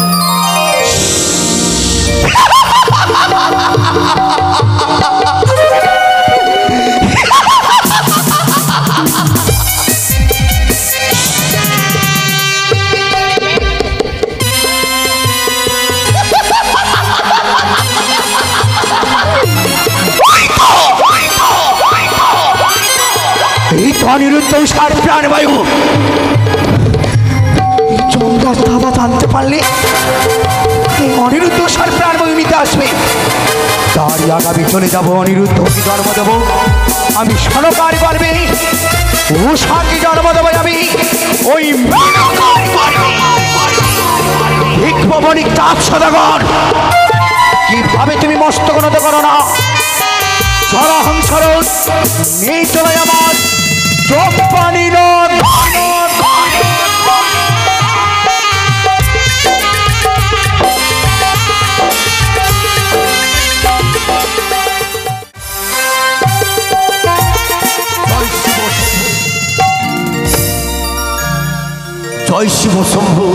এই তো অনিরুদ্ধ উষার প্রাণবায়ু। চন্দ্রাস দাদা জানতে পারলে এই অনিরুদ্ধ উষার প্রাণবায়ু নিতে আসবে, তারই আগামী চলে যাব অনিরুদ্ধকে জন্ম দেব আমি। সনকার পারবে উষাকে জন্ম দেব আমি ওই ভিক্ষবণিক চাপ সদাগর। কিভাবে তুমি মস্তক নত করো না, চরহংসরণ নেই চলে আমার চোখ পানি নদ। জয় শিব শম্ভু,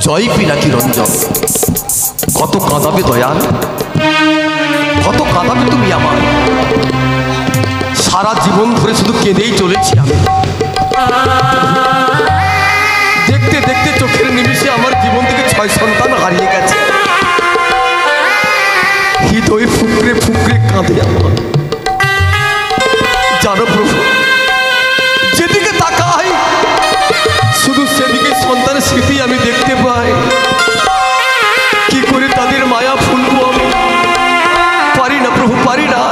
জয় পিনাকি রঞ্জন। কত কাঁদাবে দয়াল, কত কাঁদাবে তুমি আমার। সারা জীবন ধরে শুধু কেঁদেই চলেছি আমি। দেখতে দেখতে চোখের নিমিষে আমার জীবন থেকে 6 সন্তান হারিয়ে গেছে। হৃদয় ফুকরে ফুকরে কাঁদে আমার। জানো প্রভু, যেদিকে তাকাই শুধু সেদিকে সন্তানের স্মৃতি আমি দেখতে পাই। কি করে তাদের মায়া ফুলবো আমি, পারি না প্রভু, পারি না।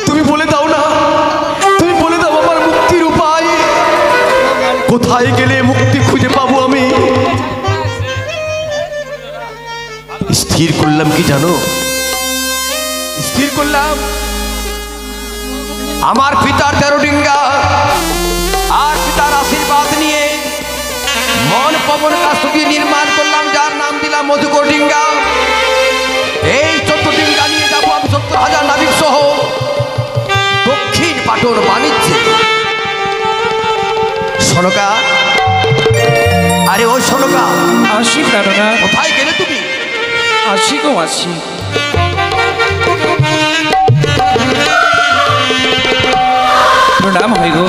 তুমি বলে দাও না, তুমি বলে দাও আমার মুক্তির উপায়। কোথায় গেলে মুক্তি খুঁজে পাবো আমি? স্থির করলাম কি জানো, স্থির করলাম আমার পিতার 13 ডিঙ্গা আর পিতার আশীর্বাদ নিয়ে মন পবন কাস্তকে নির্মাণ করলাম, যার নাম দিলাম মধুকর ডিঙ্গা। এই 14 ডিঙ্গা নিয়ে যাবো আমি 70,000 নাবিক সহ দক্ষিণ পাটন বাণিজ্যে। সনকা, আরে ও সনকা, আসি প্রাণনা, কোথায় গেলে তুমি? আসি গো আসি। প্রণাম হয় গো।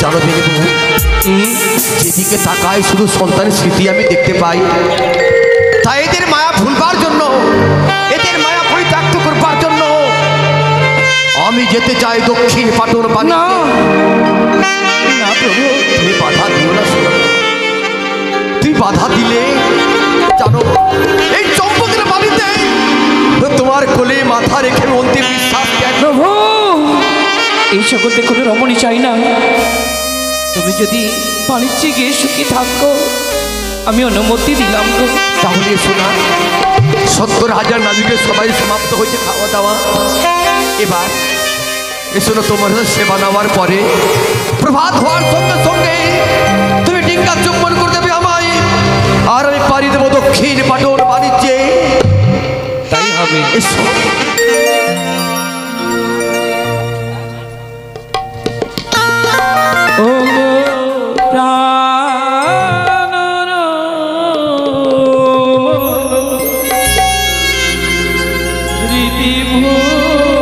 জানো ভেবে প্রভু, যেদিকে তাকায় শুধু সন্তানের স্মৃতি আমি দেখতে পাই। তাই এদের মায়া ভুলবার জন্য, এদের মায়া পরিত্যক্ত করবার জন্য আমি যেতে চাই দক্ষিণ পাটন বাণিজ্যে। না প্রভু, তুমি বাধা দিও না শোনো, তুই বাধা দিলে জানো এই চম্পকের বাড়িতে তোমার কোলে মাথা রেখে অন্তিম বিশ্বাস ত্যাগ। প্রভু, এই সকলতে কোনো রমণী চাই না। তুমি যদি বাণিজ্যে গিয়ে সুখী থাকো আমি অনুমতি দিলাম গো। তাহলে শোনা, 70,000 নাবিকের সবাই সমাপ্ত হয়েছে খাওয়া দাওয়া। এবার এসো না, তোমার সেবা নেওয়ার পরে প্রভাত হওয়ার সঙ্গে সঙ্গে তুমি ডিঙ্গা চুম্বন করে দেবে আমায়, আর আমি পাড়ি দেবো দক্ষিণ পাটন বাণিজ্যে। তাই হবে। এসো। ও প্রাণ রীতিভূষণ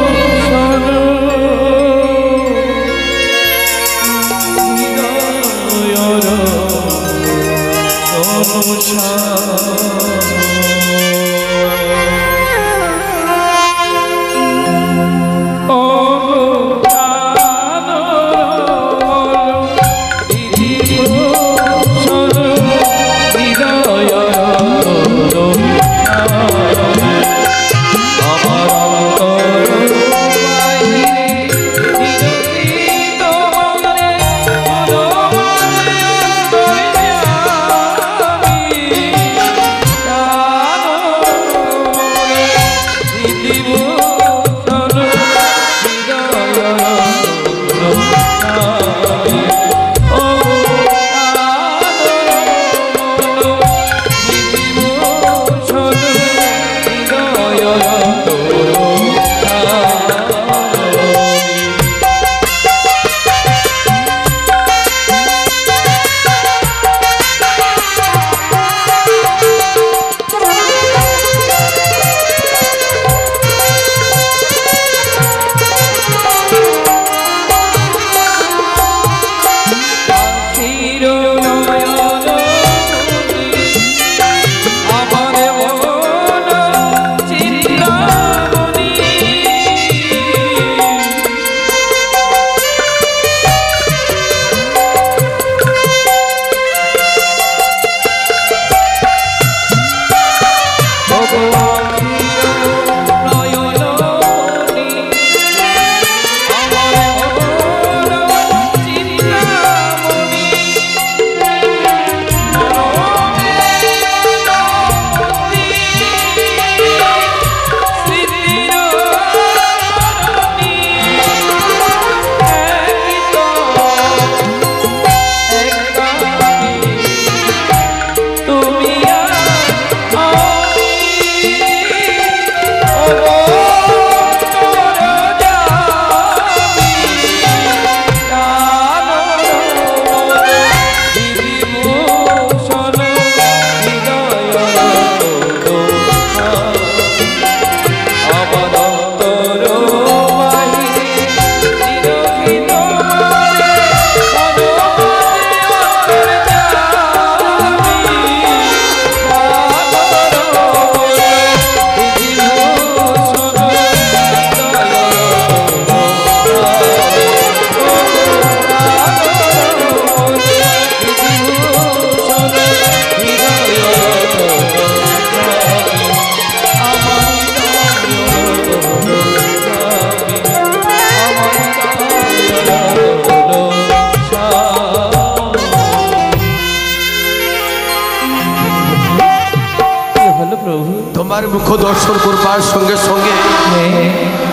তোমার মুখ দর্শন করবার সঙ্গে সঙ্গে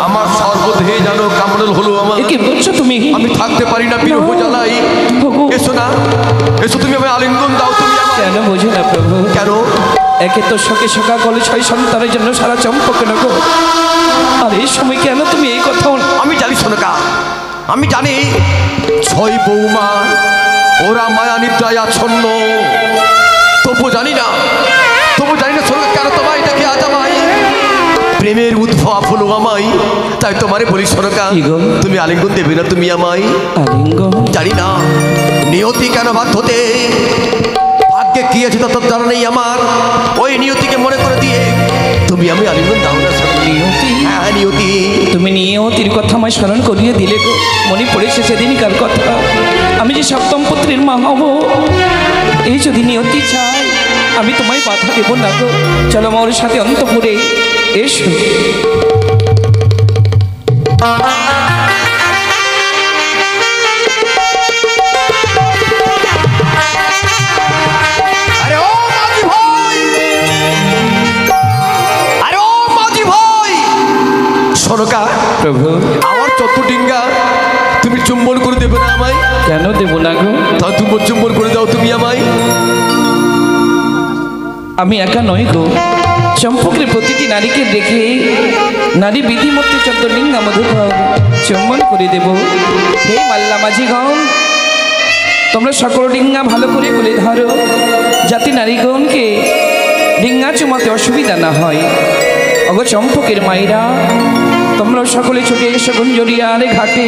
আমার সর্বদেহে যেন কামড় হলো আমার। কি বলছো তুমি? আমি থাকতে পারি না বিরহ জ্বালাই। এসো না, এসো তুমি আমায় আলিঙ্গন দাও। তুমি কেন বোঝো না প্রভু? কেন? একে তো শোকে শোকা গলে 6 সন্তানের জন্য সারা চম্পকে নগো, আর এই সময় কেন তুমি এই কথা? আমি জানি সোনকা, আমি জানি 6 বৌমা ওরা মায়া নিদ্রায় আচ্ছন্ন, তবু জানি না সোনকা কেন তোমায় এটাকে আজ আমায় প্রেমের উদ্ভব হলো আমায়। তাই তোমারে বলি সোনকা, তুমি আলিঙ্গন দেবে না তুমি আমায়? আলিঙ্গন জানি না নিয়তি কেন বাধ্যতে, ভাগ্যে কি আছে তত জানা নেই আমার। ওই নিয়তিকে মনে করে দিয়ে তুমি আমি আলিঙ্গন দাও না। নিয়তি? হ্যাঁ নিয়তি। তুমি নিয়তির কথা আমায় স্মরণ করিয়ে দিলে গো। মনে পড়েছে সেদিনকার কথা, আমি যে সপ্তম পুত্রের মা হব। এই যদি নিয়তি চাই আমি তোমায় বাধা দেব না গো। চলো আমার সাথে অন্তপুরে এসো। সোনকা প্রভু, আমার চতুর্ডিঙ্গা তুমি চুম্বন করে দেবে না আমায়? কেন দেব না গো? তা তুমি চুম্বন করে দাও তুমি আমায়। আমি একা নই গো, চম্পকের প্রতিটি নারীকে দেখে নারী বিধিমতে চতুর্লিঙ্গা মধুকর চুম্বন করে দেব। হে মাল্লা মাঝিগণ, তোমরা সকল ডিঙ্গা ভালো করে বলে ধরো, যাতে নারীগণকে ডিঙ্গা চুমাতে অসুবিধা না হয়। অগো চম্পকের মায়েরা, তোমরা সকলে ছুটে এসো গুঞ্জরিয়ার ঘাটে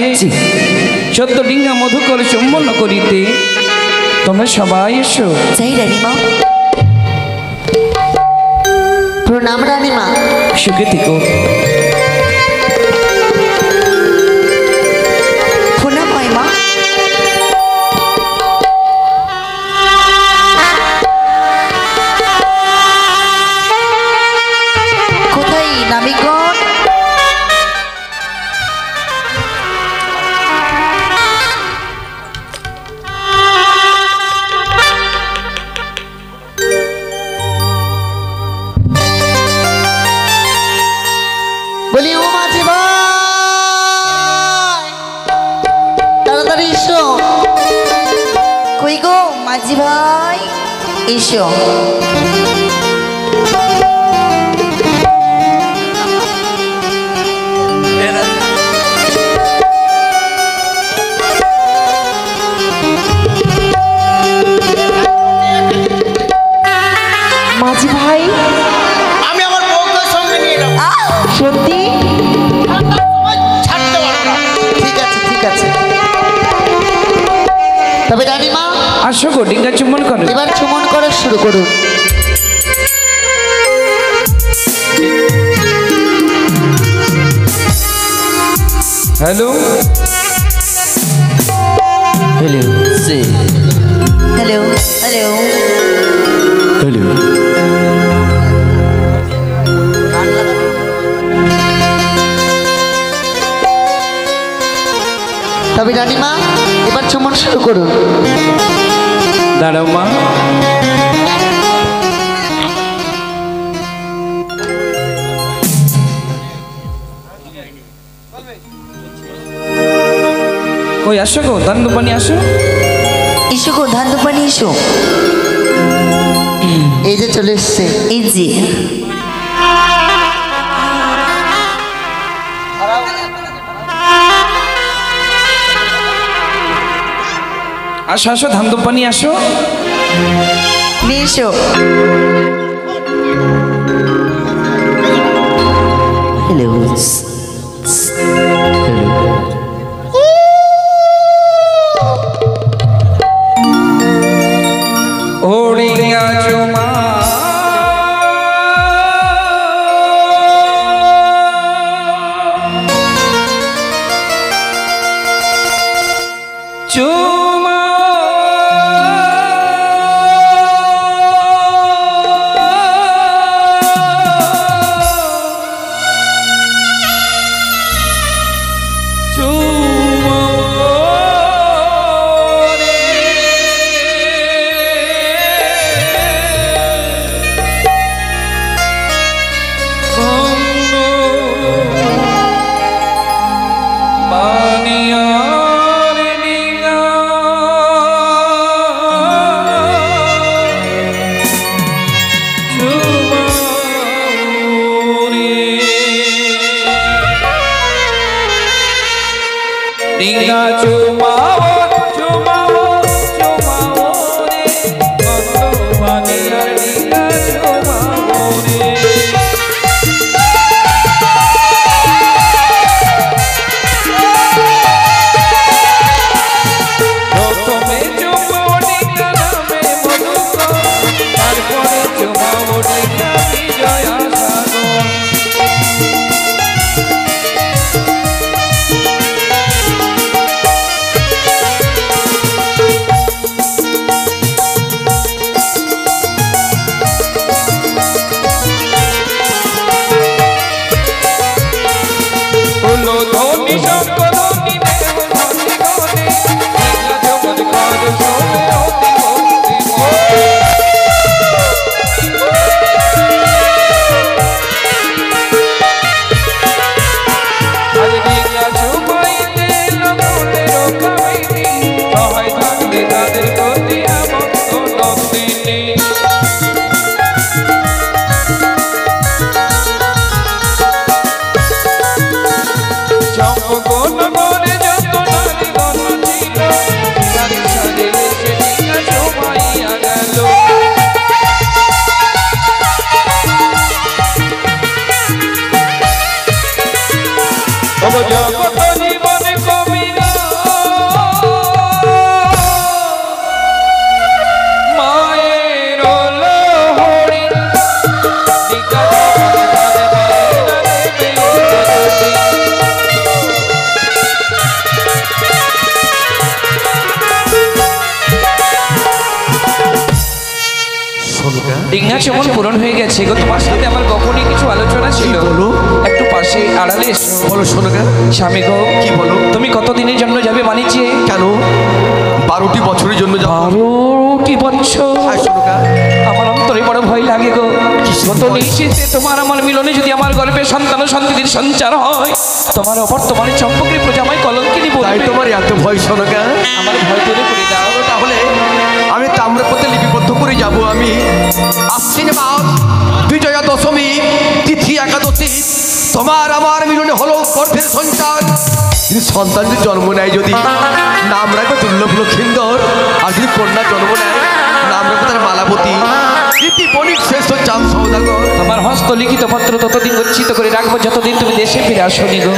14 ডিঙ্গা মধুকর চুম্বন করিতে। তোমরা সবাই এসো। যাই রানীমা। প্রণাম রানীমা। সুখে থেকো। প্রণাম হয় মা। কোথায় নামিকগণ? বলি ও মাঝি ভাই, তাড়াতাড়ি এসো। কই গো মাঝি ভাই, এসো। মাঝি ভাই, আমি আমার বউকে সঙ্গে নিয়ে এলাম। সত্যি? ছাড়তে পারবো না। ঠিক আছে ঠিক আছে। তবে রানীমা আসো গো, ডিঙ্গা চুম্বন করো। এবার চুমন করা শুরু করুন। হ্যালো হ্যালো সে হ্যালো হ্যালো। হ্যালো। তবে রানীমা এবার চুমন শুরু করুন। দাঁড়াও মা। কই আসো গো, ধান দুপানি আসো। এসো গো ধান দুপানি এসো। এই যে চলে এসছে, এই যে। আসো আসো, ধান দুপানি আসো। নিয়ে এসো। হ্যালো ও ডিঙ্গা চুমা চুমা বানিয়ার ডিঙ্গা জিজ্ঞাসা যেমন পূরণ হয়ে গেছে গো, তোমার সাথে আমার গোপনীয় কিছু আলোচনা ছিল। বলো। একটু পাশে আড়ালে এসো। বলো সোনাকা। স্বামী গো, কি বলো? তুমি কতদিনের জন্য যাবে বাণিজ্যে? কেন 12টি বছরের জন্য যাবো। 12টি বছর? হ্যাঁ সোনাকা। আমার অন্তরে বড় ভয় লাগে গো। কিসের কত ভয়? নিশ্চিতে তোমার আমার মিলনে যদি আমার গর্ভে সন্তান ও সন্ততির সঞ্চার হয়, তোমার অবর্তমানে চম্পকের প্রজামায় কলঙ্কিনী তাই বলবে। তোমার এত ভয় সোনাকা? আমার ভয় দূরে করে দাও। তাহলে আমি তাম্রপত্রে লিপিবদ্ধ করে যাব। আমি আশ্বিন মাস বিজয়া দশমী তিথি একাদশী তোমার আমার মিলনে হলো গর্ভের সন্তান। যদি সন্তান যদি জন্ম নেয়, যদি নাম রাখবে দুর্লভ লক্ষিন্দর, আর যদি কন্যা জন্ম নেয় নাম রাখবে তার মালাবতী। ইতি বণিক শ্রেষ্ঠ চাঁদ সৌদাগর। তোমার হস্ত লিখিত পত্র ততদিন গচ্ছিত করে রাখবো যতদিন তুমি দেশে ফিরে আসনি গো।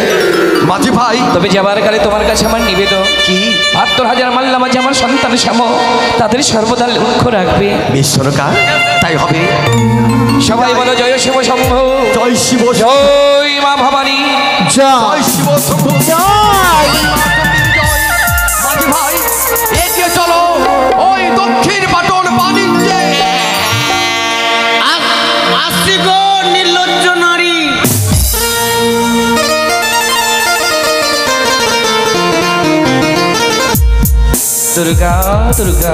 মাঝি ভাই, তবে যাবার কালে তোমার কাছে আমার নিবেদন, কি ৭২,০০০ মাল্লা মাঝে আমার সন্তান শ্যাম, তাদের সর্বদা লক্ষ্য রাখবে। বিশ্বরকার তাই হবে। সবাই বলো জয় শিব শম্ভু, জয় শিব, জয় মা ভবানী। জয় শিব শম্ভু, জয় মাঝি ভাই, এগিয়ে চলো ওই দক্ষিণ পাটন বাণিজ্যে। আসছি গো নির্লজ্জ নারী। দুর্গা দুর্গা।